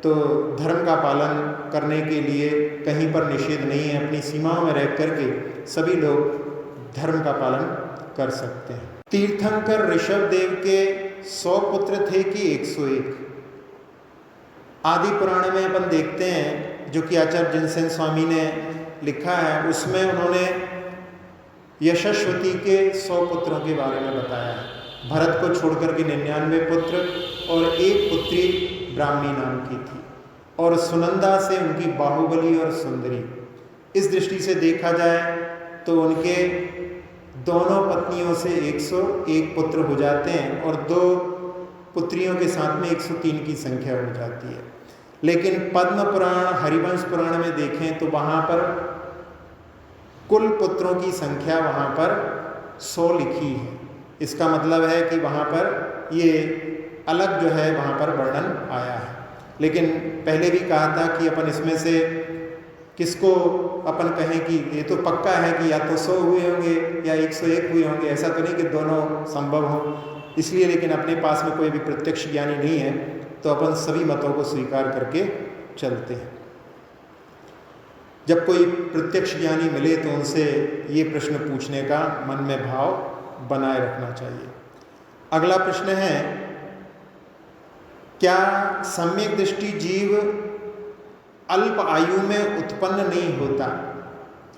तो धर्म का पालन करने के लिए कहीं पर निषेध नहीं है, अपनी सीमाओं में रह करके सभी लोग धर्म का पालन कर सकते हैं। तीर्थंकर ऋषभ देव के 100 पुत्र थे कि 101? आदि पुराण में अपन देखते हैं, जो कि आचार्य जिनसेन स्वामी ने लिखा है, उसमें उन्होंने यशस्वती के 100 पुत्रों के बारे में बताया है। भरत को छोड़कर के 99 पुत्र और एक पुत्री ब्राह्मी नाम की थी, और सुनंदा से उनकी बाहुबली और सुंदरी। इस दृष्टि से देखा जाए तो उनके दोनों पत्नियों से 101 पुत्र हो जाते हैं, और 2 पुत्रियों के साथ में 103 की संख्या हो जाती है। लेकिन पद्म पुराण, हरिवंश पुराण में देखें तो वहाँ पर कुल पुत्रों की संख्या वहाँ पर 100 लिखी है। इसका मतलब है कि वहाँ पर ये अलग जो है वहाँ पर वर्णन आया है। लेकिन पहले भी कहा था कि अपन इसमें से किसको अपन कहें कि ये तो पक्का है कि या तो 100 हुए होंगे या 101 हुए होंगे, ऐसा तो नहीं कि दोनों संभव हो। इसलिए लेकिन अपने पास में कोई भी प्रत्यक्ष ज्ञानी नहीं है, तो अपन सभी मतों को स्वीकार करके चलते हैं। जब कोई प्रत्यक्ष ज्ञानी मिले तो उनसे ये प्रश्न पूछने का मन में भाव बनाए रखना चाहिए। अगला प्रश्न है, क्या सम्यक दृष्टि जीव अल्प आयु में उत्पन्न नहीं होता?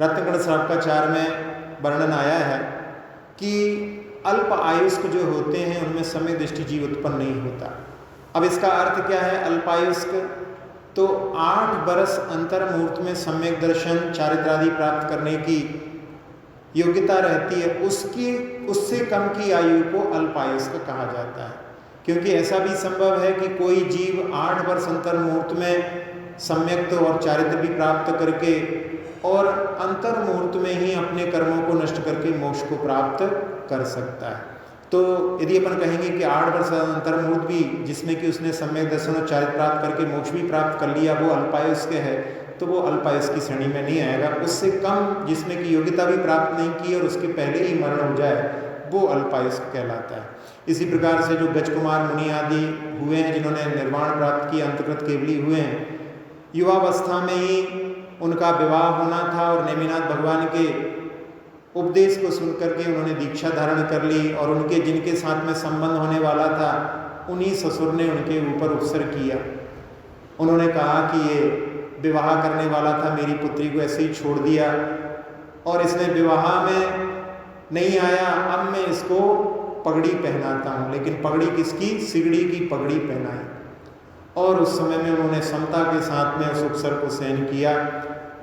रत्नगण श्रावकाचार में वर्णन आया है कि अल्प आयुष्क जो होते हैं उनमें सम्यक दृष्टि जीव उत्पन्न नहीं होता। अब इसका अर्थ क्या है अल्पायुष्क? तो 8 बरस अंतर मुहूर्त में सम्यक दर्शन चारित्रादि प्राप्त करने की योग्यता रहती है, उससे कम की आयु को अल्पायुष्क कहा जाता है। क्योंकि ऐसा भी संभव है कि कोई जीव 8 वर्ष अंतर मुहूर्त में सम्यक और चारित्र भी प्राप्त करके और अंतर मुहूर्त में ही अपने कर्मों को नष्ट करके मोक्ष को प्राप्त कर सकता है। तो यदि अपन कहेंगे कि 8 वर्ष अंतर मुहूर्त भी जिसमें कि उसने सम्यक दर्शन और चारित्र प्राप्त करके मोक्ष भी प्राप्त कर लिया, वो अल्पायुष्क है, तो वो अल्पायुष्क की श्रेणी में नहीं आएगा। उससे कम जिसमें कि योग्यता भी प्राप्त नहीं की और उसके पहले ही मरण हो जाए, वो अल्पायुष्क कहलाता है। इसी प्रकार से जो गजकुमार मुनि आदि हुए हैं, जिन्होंने निर्वाण प्राप्त किया, अंतकृत केवली हुए हैं, युवावस्था में ही उनका विवाह होना था और नेमिनाथ भगवान के उपदेश को सुनकर के उन्होंने दीक्षा धारण कर ली, और उनके जिनके साथ में संबंध होने वाला था उन्हीं ससुर ने उनके ऊपर उपसर किया। उन्होंने कहा कि ये विवाह करने वाला था, मेरी पुत्री को ऐसे ही छोड़ दिया और इसने विवाह में नहीं आया, अब मैं इसको पगड़ी पहनाता हूँ। लेकिन पगड़ी किसकी? सिगड़ी की पगड़ी पहनाई, और उस समय में उन्होंने समता के साथ में उस उपसर को सहन किया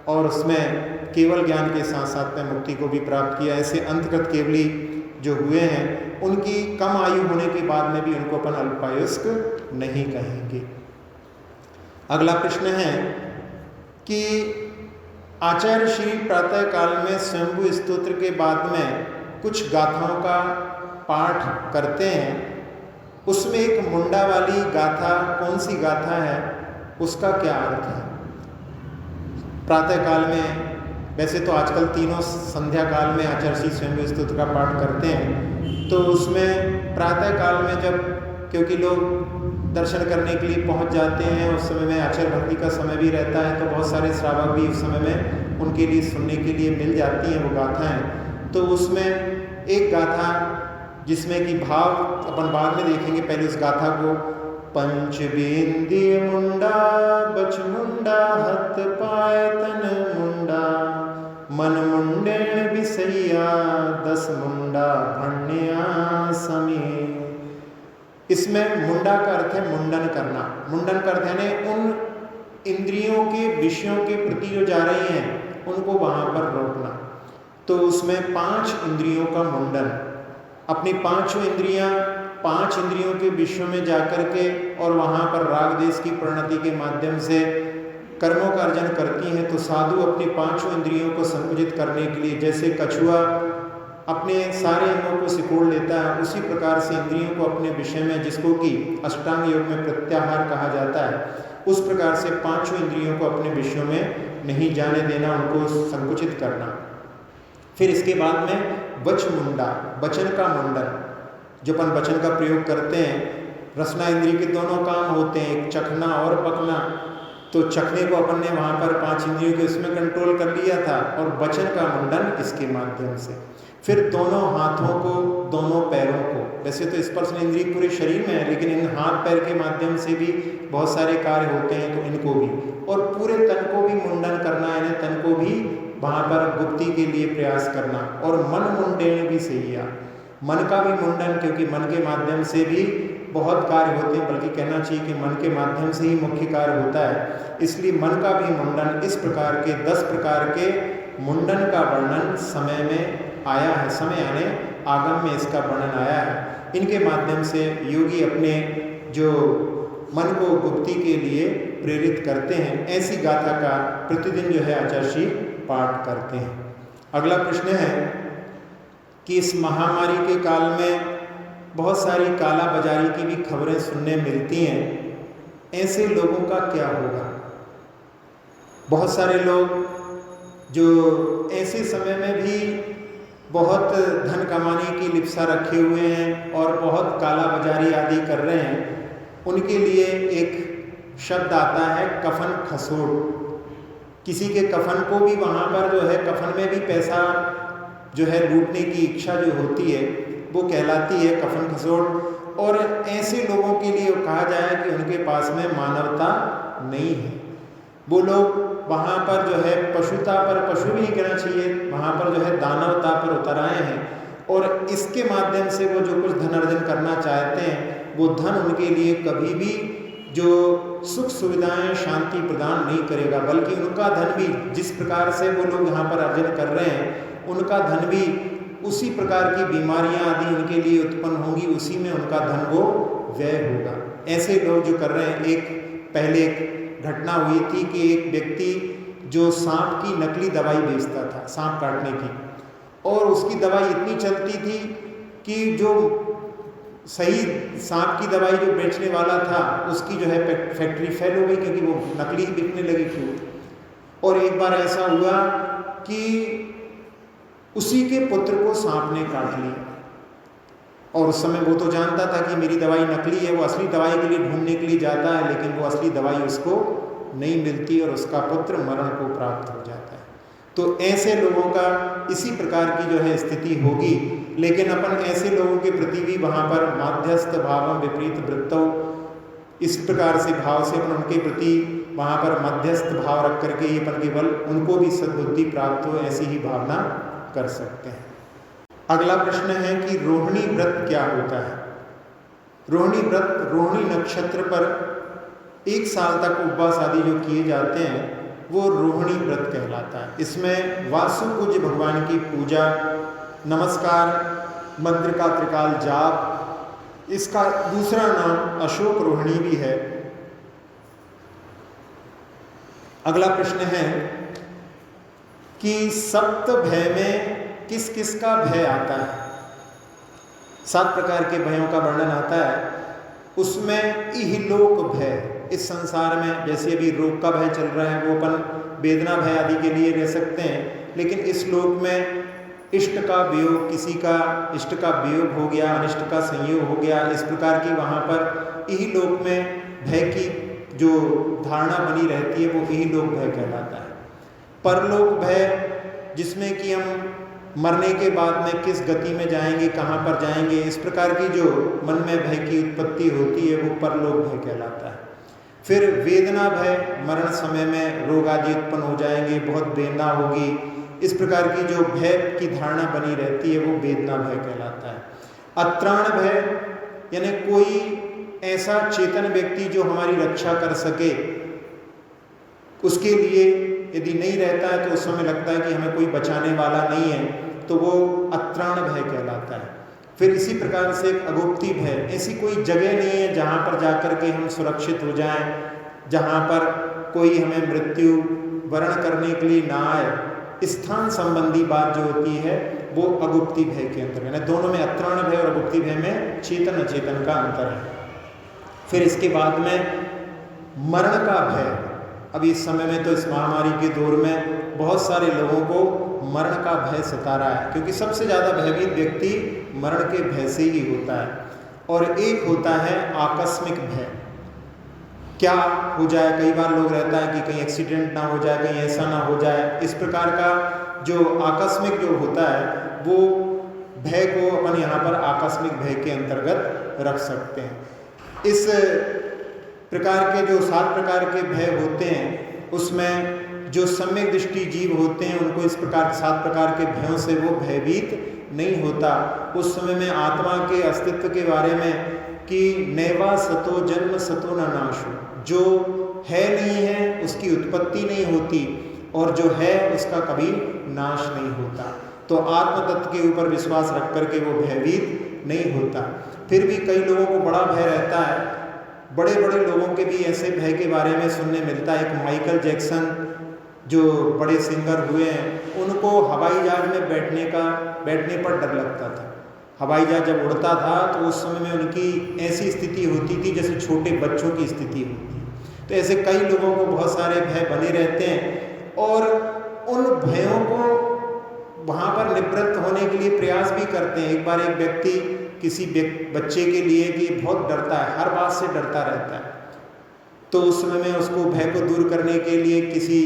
और उसमें केवल ज्ञान के साथ साथ में मुक्ति को भी प्राप्त किया। ऐसे अंतकृत केवली जो हुए हैं, उनकी कम आयु होने के बाद में भी उनको अपन अल्पायुष्क नहीं कहेंगे। अगला प्रश्न है कि आचार्य श्री प्रातः काल में स्वयंभू स्तोत्र के बाद में कुछ गाथाओं का पाठ करते हैं, उसमें एक मुंडा वाली गाथा कौन सी गाथा है, उसका क्या अर्थ है? प्रातः काल में, वैसे तो आजकल तीनों संध्या काल में आचार्य श्री स्वयंभू स्तोत्र का पाठ करते हैं, तो उसमें प्रातः काल में जब, क्योंकि लोग दर्शन करने के लिए पहुंच जाते हैं, उस समय में आचार्य भक्ति का समय भी रहता है, तो बहुत सारे श्रावक भी उस समय में उनके लिए सुनने के लिए मिल जाती हैं वो गाथाएँ। तो उसमें एक गाथा जिसमें कि भाव अपन बाद में देखेंगे, पहले उस गाथा को, पंचबिंदी मुंडा बच मुंडा हत पाए तन मुंडा मन मुंडेण बिसैया 10 मुंडा भण्या समी। इसमें मुंडा का अर्थ है मुंडन करना। मुंडन का अर्थ है उन इंद्रियों के विषयों के प्रति जो जा रही हैं उनको वहाँ पर रोकना। तो उसमें 5 इंद्रियों का मुंडन, अपनी 5 इंद्रियां 5 इंद्रियों के विषयों में जाकर के और वहाँ पर राग देश की परिणति के माध्यम से कर्मों का अर्जन करती हैं। तो साधु अपनी 5 इंद्रियों को संकुचित करने के लिए, जैसे कछुआ अपने सारे अंगों को सिकोड़ लेता है, उसी प्रकार से इंद्रियों को अपने विषय में, जिसको कि अष्टांग योग में प्रत्याहार कहा जाता है, उस प्रकार से पांचों इंद्रियों को अपने विषयों में नहीं जाने देना, उनको संकुचित करना। फिर इसके बाद में वच मुंडा, वचन का मुंडन, जो अपन वचन का प्रयोग करते हैं, रसना इंद्रिय के दोनों काम होते हैं, एक चखना और पकना। तो चखने को अपन ने वहाँ पर पांच इंद्रियों के उसमें कंट्रोल कर लिया था, और वचन का मुंडन इसके माध्यम से। फिर दोनों हाथों को, दोनों पैरों को, वैसे तो स्पर्श इंद्रिय पूरे शरीर में है, लेकिन इन हाथ पैर के माध्यम से भी बहुत सारे कार्य होते हैं, तो इनको भी, और पूरे तन को भी मुंडन करना, यानी तन को भी वहाँ पर गुप्ति के लिए प्रयास करना। और मन मुंडेन भी सही है, मन का भी मुंडन, क्योंकि मन के माध्यम से भी बहुत कार्य होते हैं, बल्कि कहना चाहिए कि मन के माध्यम से ही मुख्य कार्य होता है, इसलिए मन का भी मुंडन। इस प्रकार के 10 प्रकार के मुंडन का वर्णन समय में आया है, समय यानी आगम में इसका वर्णन आया है। इनके माध्यम से योगी अपने जो मन को गुप्ति के लिए प्रेरित करते हैं। ऐसी गाथा का प्रतिदिन जो है आचार्य पाठ करते हैं। अगला प्रश्न है कि इस महामारी के काल में बहुत सारी काला बाजारी की भी खबरें सुनने मिलती हैं, ऐसे लोगों का क्या होगा? बहुत सारे लोग जो ऐसे समय में भी बहुत धन कमाने की लिप्सा रखे हुए हैं और बहुत काला बाजारी आदि कर रहे हैं, उनके लिए एक शब्द आता है कफन खसोड़। किसी के कफन को भी वहाँ पर जो है, कफन में भी पैसा जो है लूटने की इच्छा जो होती है, वो कहलाती है कफन खसोड़। और ऐसे लोगों के लिए कहा जाए कि उनके पास में मानवता नहीं है। वो लोग वहाँ पर जो है पशुता पर, पशु भी नहीं कहना चाहिए, वहाँ पर जो है दानवता पर उतर आए हैं, और इसके माध्यम से वो जो कुछ धन अर्जन करना चाहते हैं, वो धन उनके लिए कभी भी जो सुख सुविधाएं, शांति प्रदान नहीं करेगा, बल्कि उनका धन भी, जिस प्रकार से वो लोग यहाँ पर अर्जन कर रहे हैं, उनका धन भी उसी प्रकार की बीमारियां आदि उनके लिए उत्पन्न होंगी, उसी में उनका धन वो व्यय होगा। ऐसे लोग जो कर रहे हैं, पहले एक घटना हुई थी कि एक व्यक्ति जो सांप की नकली दवाई बेचता था, सांप काटने की, और उसकी दवाई इतनी चलती थी कि जो सही सांप की दवाई जो बेचने वाला था, उसकी जो है फैक्ट्री फेल हो गई, क्योंकि वो नकली बिकने लगी थी। और एक बार ऐसा हुआ कि उसी के पुत्र को सांप ने काट लिया, और उस समय वो तो जानता था कि मेरी दवाई नकली है, वो असली दवाई के लिए ढूंढने के लिए जाता है, लेकिन वो असली दवाई उसको नहीं मिलती और उसका पुत्र मरण को प्राप्त हो जाता है। तो ऐसे लोगों का इसी प्रकार की जो है स्थिति होगी, लेकिन अपन ऐसे लोगों के प्रति भी वहाँ पर माध्यस्थ भावम विपरीत वृत्तौ, इस प्रकार से भाव से अपन उनके प्रति वहाँ पर मध्यस्थ भाव रख करके ही अपन केवल उनको भी सद्बुद्धि प्राप्त हो, ऐसी ही भावना कर सकते हैं। अगला प्रश्न है कि रोहिणी व्रत क्या होता है? रोहिणी व्रत रोहिणी नक्षत्र पर 1 साल तक उपवास आदि जो किए जाते हैं, वो रोहिणी व्रत कहलाता है। इसमें वासुपूज्य भगवान की पूजा, नमस्कार, मंत्र का त्रिकाल जाप, इसका दूसरा नाम अशोक रोहिणी भी है। अगला प्रश्न है कि सप्त भय में किस किस का भय आता है? 7 प्रकार के भयों का वर्णन आता है। उसमें इहलोक भय, इस संसार में जैसे अभी रोग का भय चल रहा है, वो अपन वेदना भय आदि के लिए रह सकते हैं, लेकिन इस लोक में इष्ट का वियोग, किसी का इष्ट का वियोग हो गया, अनिष्ट का संयोग हो गया, इस प्रकार की वहाँ पर इहलोक में भय की जो धारणा बनी रहती है, वो इहलोक भय कहलाता है। परलोक भय, जिसमें कि हम मरने के बाद में किस गति में जाएंगे, कहाँ पर जाएंगे, इस प्रकार की जो मन में भय की उत्पत्ति होती है, वो परलोक भय कहलाता है। फिर वेदना भय, मरण समय में रोग आदि उत्पन्न हो जाएंगे, बहुत वेदना होगी, इस प्रकार की जो भय की धारणा बनी रहती है, वो वेदना भय कहलाता है। अत्राण भय, यानी कोई ऐसा चेतन व्यक्ति जो हमारी रक्षा कर सके, उसके लिए यदि नहीं रहता है तो उस समय लगता है कि हमें कोई बचाने वाला नहीं है, तो वो अत्राण भय कहलाता है। फिर इसी प्रकार से एक अगुप्ती भय, ऐसी कोई जगह नहीं है जहाँ पर जाकर के हम सुरक्षित हो जाएं, जहाँ पर कोई हमें मृत्यु वर्ण करने के लिए ना आए, स्थान संबंधी बात जो होती है वो अगुप्ती भय के अंतर्गत है। दोनों में अत्राण भय और अगुप्ती भय में चेतन अचेतन का अंतर है। फिर इसके बाद में मरण का भय। अब इस समय में तो इस महामारी के दौर में बहुत सारे लोगों को मरण का भय सता रहा है, क्योंकि सबसे ज़्यादा भयभीत व्यक्ति मरण के भय से ही होता है। और एक होता है आकस्मिक भय, क्या हो जाए, कई बार लोग रहता है कि कहीं एक्सीडेंट ना हो जाए, कहीं ऐसा ना हो जाए। इस प्रकार का जो आकस्मिक जो होता है वो भय को अपन यहाँ पर आकस्मिक भय के अंतर्गत रख सकते हैं। इस प्रकार के जो 7 प्रकार के भय होते हैं उसमें जो सम्यक दृष्टि जीव होते हैं उनको इस प्रकार 7 प्रकार के भयों से वो भयभीत नहीं होता। उस समय में आत्मा के अस्तित्व के बारे में कि नैवा सतो जन्म सतो न नाशो, जो है नहीं है उसकी उत्पत्ति नहीं होती और जो है उसका कभी नाश नहीं होता। तो आत्म तत्व के ऊपर विश्वास रख करके वो भयभीत नहीं होता। फिर भी कई लोगों को बड़ा भय रहता है, बड़े बड़े लोगों के भी ऐसे भय के बारे में सुनने मिलता है। एक माइकल जैक्सन जो बड़े सिंगर हुए हैं, उनको हवाई जहाज में बैठने पर डर लगता था। हवाई जहाज जब उड़ता था तो उस समय में उनकी ऐसी स्थिति होती थी जैसे छोटे बच्चों की स्थिति होती है। तो ऐसे कई लोगों को बहुत सारे भय बने रहते हैं और उन भयों को वहाँ पर निवृत्त होने के लिए प्रयास भी करते हैं। एक बार एक व्यक्ति किसी बच्चे के लिए कि बहुत डरता है, हर बात से डरता रहता है, तो उस समय में उसको भय को दूर करने के लिए किसी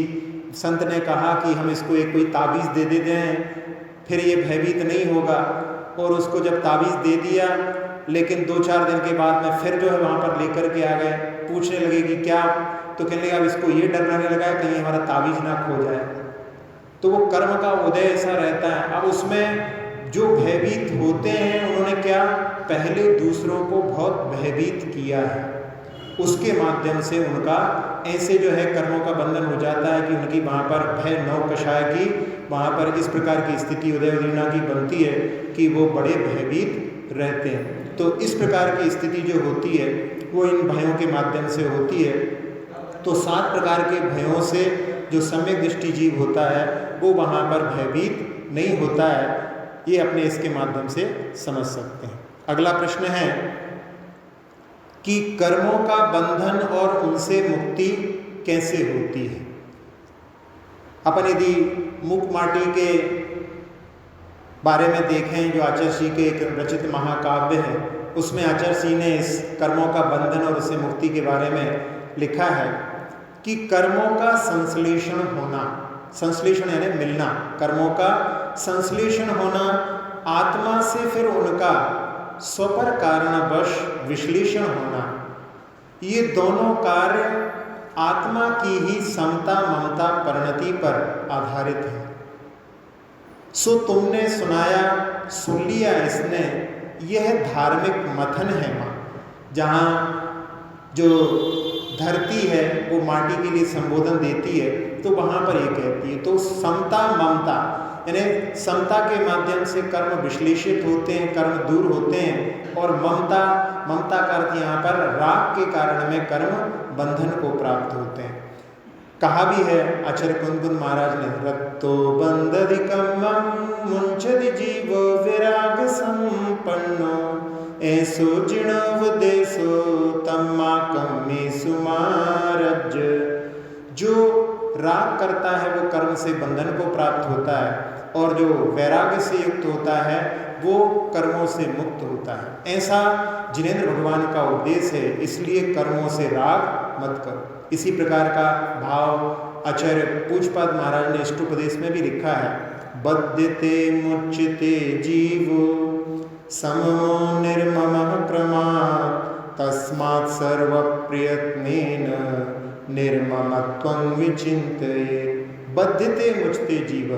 संत ने कहा कि हम इसको एक कोई ताबीज़ दे देते हैं, फिर ये भयभीत नहीं होगा। और उसको जब ताबीज़ दे दिया, लेकिन 2-4 दिन के बाद में फिर जो है वहाँ पर लेकर के आ गए, पूछने लगे कि क्या, तो कहने लगा अब इसको ये डर लगने लगा है कहीं हमारा ताबीज़ ना खो जाए। तो वो कर्म का उदय ऐसा रहता है। अब उसमें जो भयभीत होते हैं उन्होंने क्या, पहले दूसरों को बहुत भयभीत किया है, उसके माध्यम से उनका ऐसे जो है कर्मों का बंधन हो जाता है कि उनकी वहाँ पर भय नौकषाय की वहाँ पर इस प्रकार की स्थिति उदय उदीर्णा की बनती है कि वो बड़े भयभीत रहते हैं। तो इस प्रकार की स्थिति जो होती है वो इन भयों के माध्यम से होती है। तो 7 प्रकार के भयों से जो सम्यक दृष्टि जीव होता है वो वहाँ पर भयभीत नहीं होता है। ये अपने इसके माध्यम से समझ सकते हैं। अगला प्रश्न है कि कर्मों का बंधन और उनसे मुक्ति कैसे होती है। अपन यदि मुक माटी के बारे में देखें, जो आचार्य श्री के एक रचित महाकाव्य है, उसमें आचार्य श्री ने इस कर्मों का बंधन और उससे मुक्ति के बारे में लिखा है कि कर्मों का संश्लेषण होना, संश्लेषण यानी मिलना, कर्मों का संश्लेषण होना, आत्मा से फिर उनका स्वपर कारणवश विश्लेषण होना, ये दोनों कार्य आत्मा की ही समता ममता परिणति पर आधारित है। सो तुमने सुनाया, सुन लिया इसने, यह धार्मिक मथन है माँ। जहाँ जो धरती है वो माटी के लिए संबोधन देती है तो वहाँ पर ये कहती है। तो समता ममता यानी समता के माध्यम से कर्म विश्लेषित होते हैं, कर्म दूर होते हैं, और ममता का अर्थ यहाँ पर राग के कारण में कर्म बंधन को प्राप्त होते हैं। कहा भी है आचार्य कुंदकुंद महाराज ने, रत्तो बंधधिकम मुंचति जीवो विराग संपन्नो ऐसो जिणवदेशो तम्माकं मे सुमारज। जो राग करता है वो कर्म से बंधन को प्राप्त होता है, और जो वैराग्य से युक्त होता है वो कर्मों से मुक्त होता है। ऐसा जिनेंद्र भगवान का उपदेश है, इसलिए कर्मों से राग मत करो। इसी प्रकार का भाव आचार्य पूज्यपाद महाराज ने इष्टोपदेश में भी लिखा है, बध्यते मुच्यते जीवो सममो निर्ममः क्रमात् तस्मात् सर्वप्रयत्नेन निर्ममत्वं विचिन्तयेत्। बध्यते मुच्यते जीव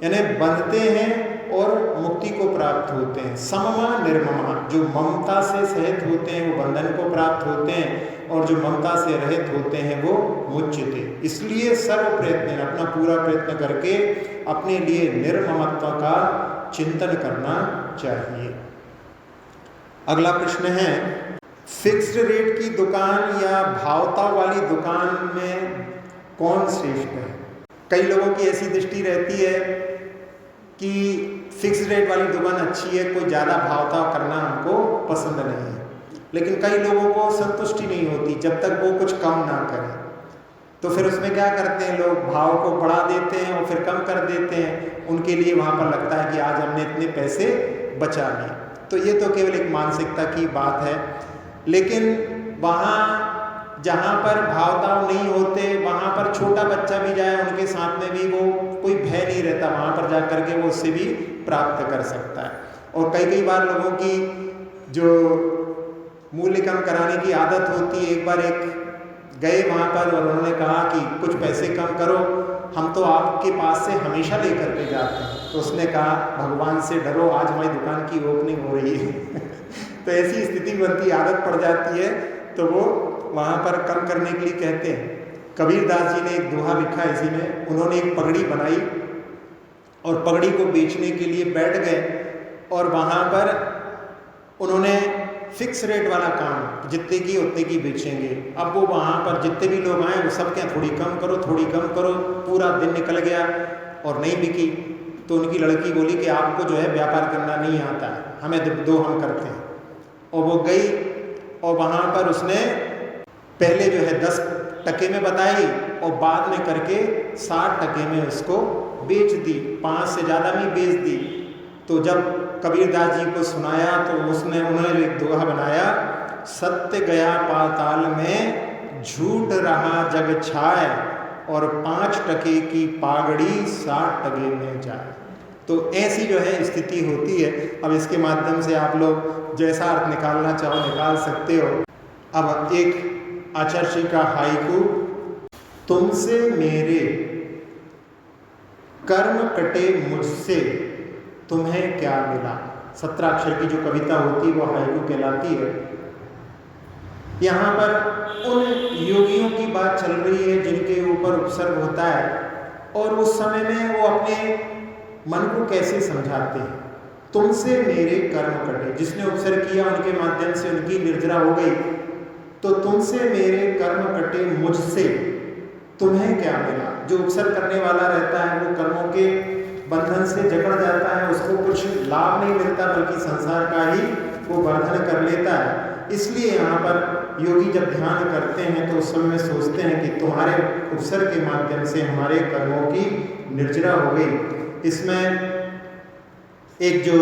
यानी बंधते हैं और मुक्ति को प्राप्त होते हैं। सममा निर्ममा, जो ममता से सहित होते हैं वो बंधन को प्राप्त होते हैं, और जो ममता से रहित होते हैं वो मुच्यते। इसलिए सर्व प्रयत्न, अपना पूरा प्रयत्न करके अपने लिए निर्ममत्व का चिंतन करना चाहिए। अगला प्रश्न है, फिक्स्ड रेट की दुकान या भावता वाली दुकान में कौन श्रेष्ठ है। कई लोगों की ऐसी दृष्टि रहती है कि फिक्स रेट वाली दुकान अच्छी है, कोई ज़्यादा भाव-ताव करना हमको पसंद नहीं है। लेकिन कई लोगों को संतुष्टि नहीं होती जब तक वो कुछ कम ना करें, तो फिर उसमें क्या करते हैं लोग, भाव को बढ़ा देते हैं और फिर कम कर देते हैं। उनके लिए वहाँ पर लगता है कि आज हमने इतने पैसे बचा लिए। तो ये तो केवल एक मानसिकता की बात है। लेकिन वहाँ जहाँ पर भाव-ताव नहीं होते, वहाँ पर छोटा बच्चा भी जाए उनके साथ में भी वो कोई भय नहीं रहता, वहाँ पर जा कर के वो उससे भी प्राप्त कर सकता है। और कई बार लोगों की जो मूल्य कम कराने की आदत होती है, एक बार गए वहाँ पर और उन्होंने कहा कि कुछ पैसे कम करो, हम तो आपके पास से हमेशा लेकर के जाते हैं। तो उसने कहा भगवान से डरो, आज हमारी दुकान की ओपनिंग हो रही है। तो ऐसी स्थिति बनती, आदत पड़ जाती है, तो वो वहाँ पर कम करने के लिए कहते हैं। कबीरदास जी ने एक दोहा लिखा इसी में, उन्होंने एक पगड़ी बनाई और पगड़ी को बेचने के लिए बैठ गए और वहाँ पर उन्होंने फिक्स रेट वाला काम, जितने की उतने की बेचेंगे। अब वो वहाँ पर जितने भी लोग आए वो सब क्या थोड़ी कम करो, थोड़ी कम करो, पूरा दिन निकल गया और नहीं बिकी। तो उनकी लड़की बोली कि आपको जो है व्यापार करना नहीं आता है, हमें दो, हम करते हैं। और वो गई और वहाँ पर उसने पहले जो है 10 टके में बताई और बाद में करके 60 टके में उसको बेच दी, 5 से ज़्यादा में बेच दी। तो जब कबीरदास जी को सुनाया तो उन्होंने जो एक दोहा बनाया, सत्य गया पाताल में, झूठ रहा जग छाए, और 5 टके की पागड़ी 60 टके में जाए। तो ऐसी जो है स्थिति होती है। अब इसके माध्यम से आप लोग जैसा अर्थ निकालना चाहो निकाल सकते हो। अब एक आचार्य श्री का हाइकू, तुमसे मेरे कर्म कटे मुझसे तुम्हें क्या मिला। 17 अक्षर की जो कविता होती है वो हाइकू कहलाती है। यहाँ पर उन योगियों की बात चल रही है जिनके ऊपर उपसर्ग होता है और उस समय में वो अपने मन को कैसे समझाते हैं। तुमसे मेरे कर्म कटे, जिसने उपसर्ग किया उनके माध्यम से उनकी निर्जरा हो गई। तो तुमसे मेरे कर्म कटे मुझसे तुम्हें क्या मिला। जो उपसर्ग करने वाला रहता है वो कर्मों के बंधन से जकड़ जाता है, उसको कुछ लाभ नहीं मिलता बल्कि संसार का ही वो वर्धन कर लेता है। इसलिए यहाँ पर योगी जब ध्यान करते हैं तो उस समय सोचते हैं कि तुम्हारे उपसर्ग के माध्यम से हमारे कर्मों की निर्जरा हो गई। इसमें एक जो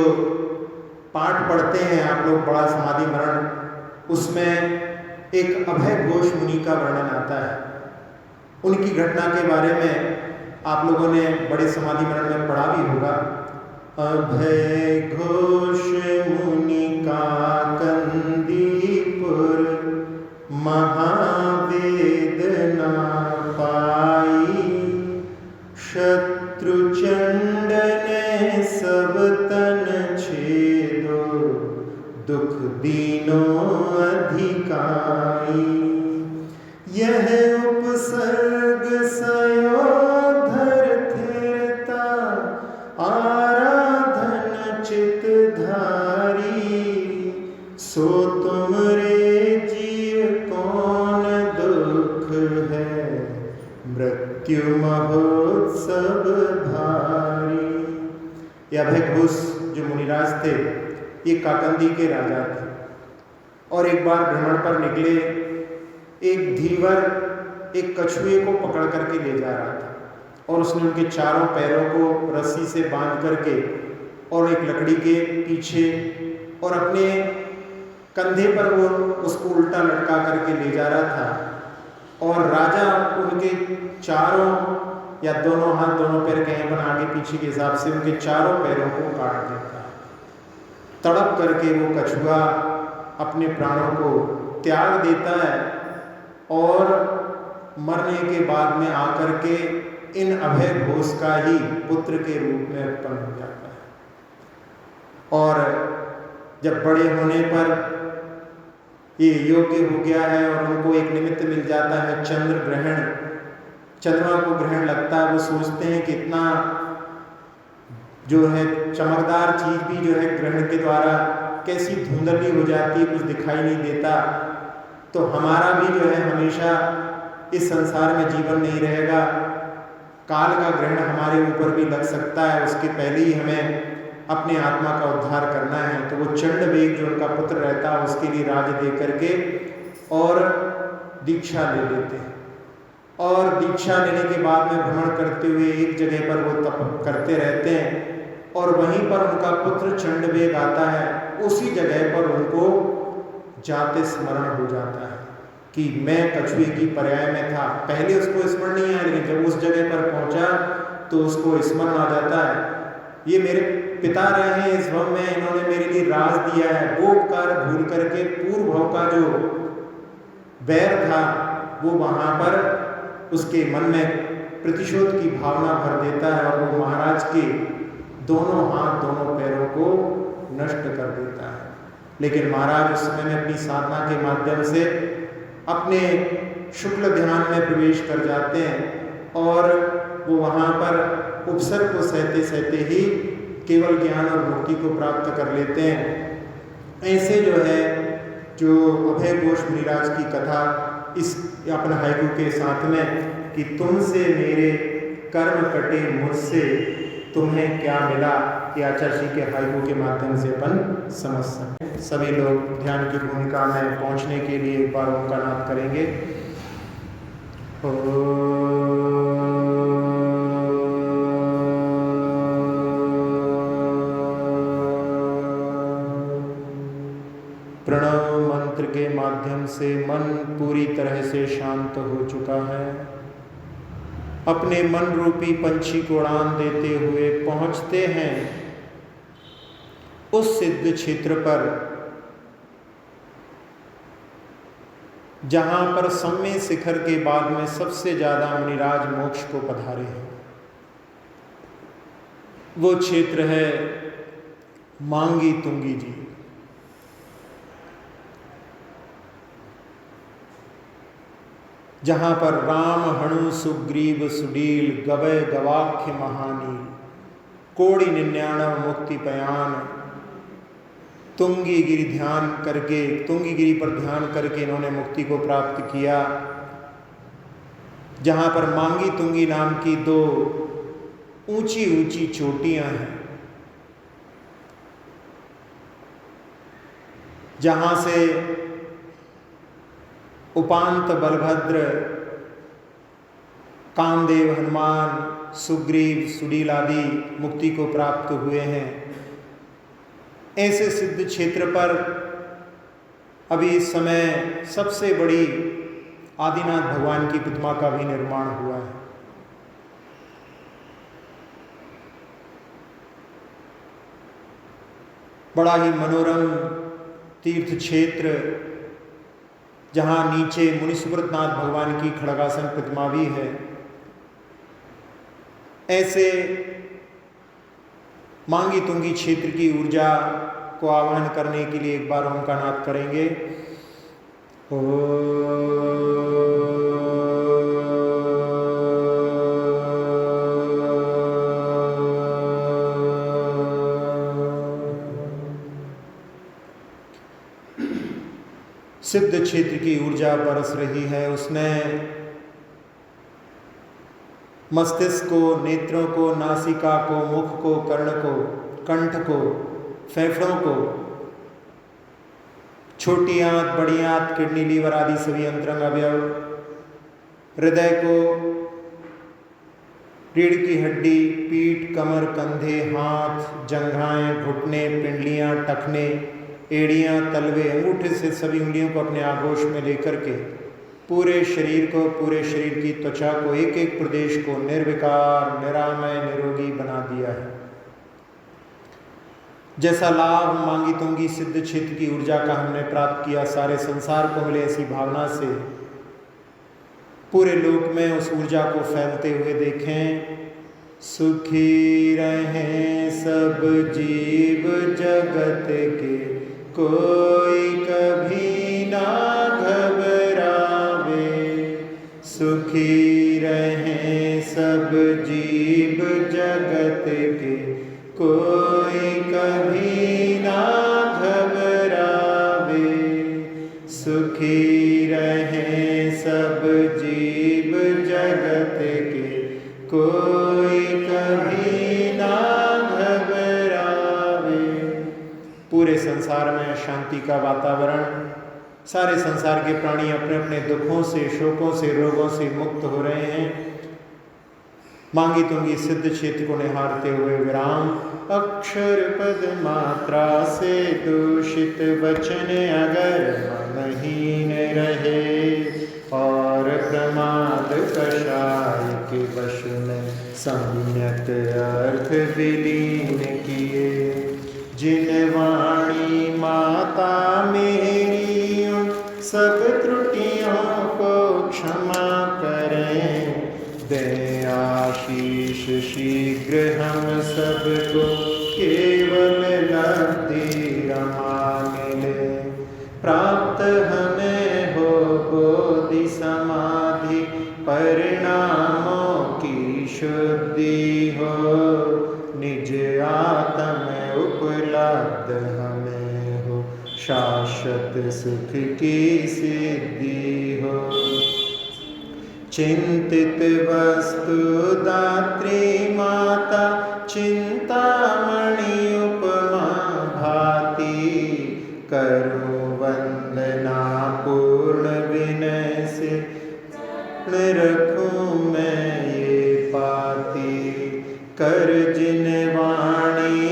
पाठ पढ़ते हैं आप लोग, बड़ा समाधि मरण, उसमें एक अभय घोष मुनि का वर्णन आता है। उनकी घटना के बारे में आप लोगों ने बड़े समाधि मरण में पढ़ा भी होगा। अभय घोष मुनि का कंदीपुर, महावेदना पाई, शत्रु चंड ने सब तन छेदो, दुख दीनो अधिकाई। यह उपसर्ग सयो धरता, आराधन चित धारी, सो तुमरे जीव कौन दुख है, मृत्यु महोत्सव भारी। यह अभय घोष जो मुनिराज थे, ये काकंदी के राजा थे और एक बार भ्रमण पर निकले। एक धीवर एक कछुए को पकड़ करके ले जा रहा था और उसने उनके चारों पैरों को रस्सी से बांध करके और एक लकड़ी के पीछे और अपने कंधे पर वो उसको उल्टा लटका करके ले जा रहा था। और राजा उनके चारों या दोनों हाथ दोनों पैर कहीं पर आगे पीछे के हिसाब से उनके चारों पैरों को काट देता है। तड़प करके वो कछुआ अपने प्राणों को त्याग देता है और मरने के बाद में आकर के इन अभय घोष का ही पुत्र के रूप में उत्पन्न हो जाता है। और जब बड़े होने पर ये योग्य हो गया है और उनको एक निमित्त मिल जाता है, चंद्र ग्रहण, चंद्रमा को ग्रहण लगता है। वो सोचते हैं कि इतना जो है चमकदार चीज भी जो है ग्रहण के द्वारा कैसी धुंधली हो जाती है, कुछ दिखाई नहीं देता। तो हमारा भी जो है हमेशा इस संसार में जीवन नहीं रहेगा। काल का ग्रहण हमारे ऊपर भी लग सकता है, उसके पहले ही हमें अपने आत्मा का उद्धार करना है। तो वो चंडवेग जो उनका पुत्र रहता है उसके लिए राज दे करके और दीक्षा ले लेते हैं, और दीक्षा लेने के बाद में भ्रमण करते हुए एक जगह पर वो तप करते रहते हैं, और वहीं पर उनका पुत्र चंडवेग आता है। उसी जगह पर उनको जाते स्मरण हो जाता है कि मैं कछुए की पर्याय में था। पहले उसको स्मरण नहीं आया, लेकिन जब उस जगह पर पहुंचा तो उसको स्मरण आ जाता है, ये मेरे पिता रहे हैं इस भव में, इन्होंने मेरे लिए राज दिया है। वो उपकार भूल करके पूर्व भव का जो बैर था वो वहां पर उसके मन में प्रतिशोध की भावना भर देता है, और वो महाराज के दोनों हाथ दोनों पैरों को नष्ट कर देता है। लेकिन महाराज उस समय में अपनी साधना के माध्यम से अपने शुक्ल ध्यान में प्रवेश कर जाते हैं, और वो वहाँ पर उपसर्ग को सहते सहते ही केवल ज्ञान और मुक्ति को प्राप्त कर लेते हैं। ऐसे जो है जो अभय घोष मुनिराज की कथा इस अपने हाइकू के साथ में कि तुमसे मेरे कर्म कटे मुझसे तुम्हें क्या मिला, ये आचार्य जी के हाइकू के माध्यम से अपन समझ सकते हैं। सभी लोग ध्यान की भूमिका में पहुंचने के लिए एक बार ओम का नाद करेंगे। प्रणव मंत्र के माध्यम से मन पूरी तरह से शांत हो चुका है। अपने मन रूपी पंछी को उड़ान देते हुए पहुंचते हैं उस सिद्ध क्षेत्र पर जहां पर सम्य शिखर के बाद में सबसे ज्यादा मुनिराज मोक्ष को पधारे हैं। वो क्षेत्र है मांगी तुंगी जी। जहां पर राम हणु सुग्रीव सुडील गवय गवाख्य महानील कोड़ी 99 मुक्ति पयान तुंगी गिरी ध्यान करके, तुंगी गिरी पर ध्यान करके इन्होंने मुक्ति को प्राप्त किया। जहां पर मांगी तुंगी नाम की 2 ऊंची ऊंची चोटियां हैं, जहां से उपांत बलभद्र, कामदेव, हनुमान, सुग्रीव, सुडील आदि मुक्ति को प्राप्त हुए हैं। ऐसे सिद्ध क्षेत्र पर अभी इस समय सबसे बड़ी आदिनाथ भगवान की प्रतिमा का भी निर्माण हुआ है। बड़ा ही मनोरम तीर्थ क्षेत्र, जहां नीचे मुनि सुब्रतनाथ भगवान की खड़गासन प्रतिमा भी है। ऐसे मांगी तुंगी क्षेत्र की ऊर्जा को आवाहन करने के लिए एक बार ओम का नाद करेंगे। सिद्ध क्षेत्र की ऊर्जा बरस रही है। उसने मस्तिष्क को, नेत्रों को, नासिका को, मुख को, कर्ण को, कंठ को, फेफड़ों को, छोटी आंत, बड़ी आंत, किडनी, लीवर आदि सभी अंतरंग अवयव, हृदय को, रीढ़ की हड्डी, पीठ, कमर, कंधे, हाथ, जंघाएं, घुटने, पिंडलियां, टखने, एड़ियां, तलवे, अंगूठे से सभी उंगलियों को अपने आगोश में लेकर के पूरे शरीर को, पूरे शरीर की त्वचा को, एक एक प्रदेश को निर्विकार, निरामय, निरोगी बना दिया है। जैसा लाभ मांगी तुंगी सिद्ध क्षेत्र की ऊर्जा का हमने प्राप्त किया, सारे संसार को मिले, ऐसी भावना से पूरे लोक में उस ऊर्जा को फैलते हुए देखें। सुखी रहें सब जीव जगत के, कोई कभी ना घबरावे। सुखी रहें सब जीव जगत के, कोई कभी ना घबरावे। सुखी रहें सब जीव जगत के, कोई कभी ना घबरावे। पूरे संसार में शांति का वातावरण, सारे संसार के प्राणी अपने अपने दुखों से, शोकों से, रोगों से मुक्त हो रहे हैं। मांगी तुंगी सिद्ध क्षेत्र को निहारते हुए विराम। अक्षर पद मात्रा से दूषित वचन अगर मनहीन रहे, और प्रमाद कषाय के वश में सम्यक अर्थ विलीन किए। जिन वाणी माता मेरी उन सब त्रुटियों को क्षमा करें, दें आशीष शीघ्र हम सबको केवल लब्धि रमा मिले। प्राप्त हमें हो बोधि समाधि परिणामों की शुद्धि हो, निज आत्म उपलब्ध हमें हो, शाश्वत सुख की सिद्धि हो। चिंतित वस्तु दात्री माता चिंतामणि उपमा भाती, करूं वंदना पूर्ण विनय से रखूं मैं ये पाती। कर जिन वाणी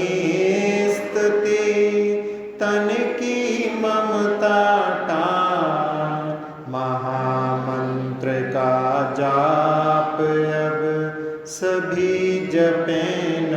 स्तुति तन की ममता टार, महामंत्र का जाप अब सभी जपें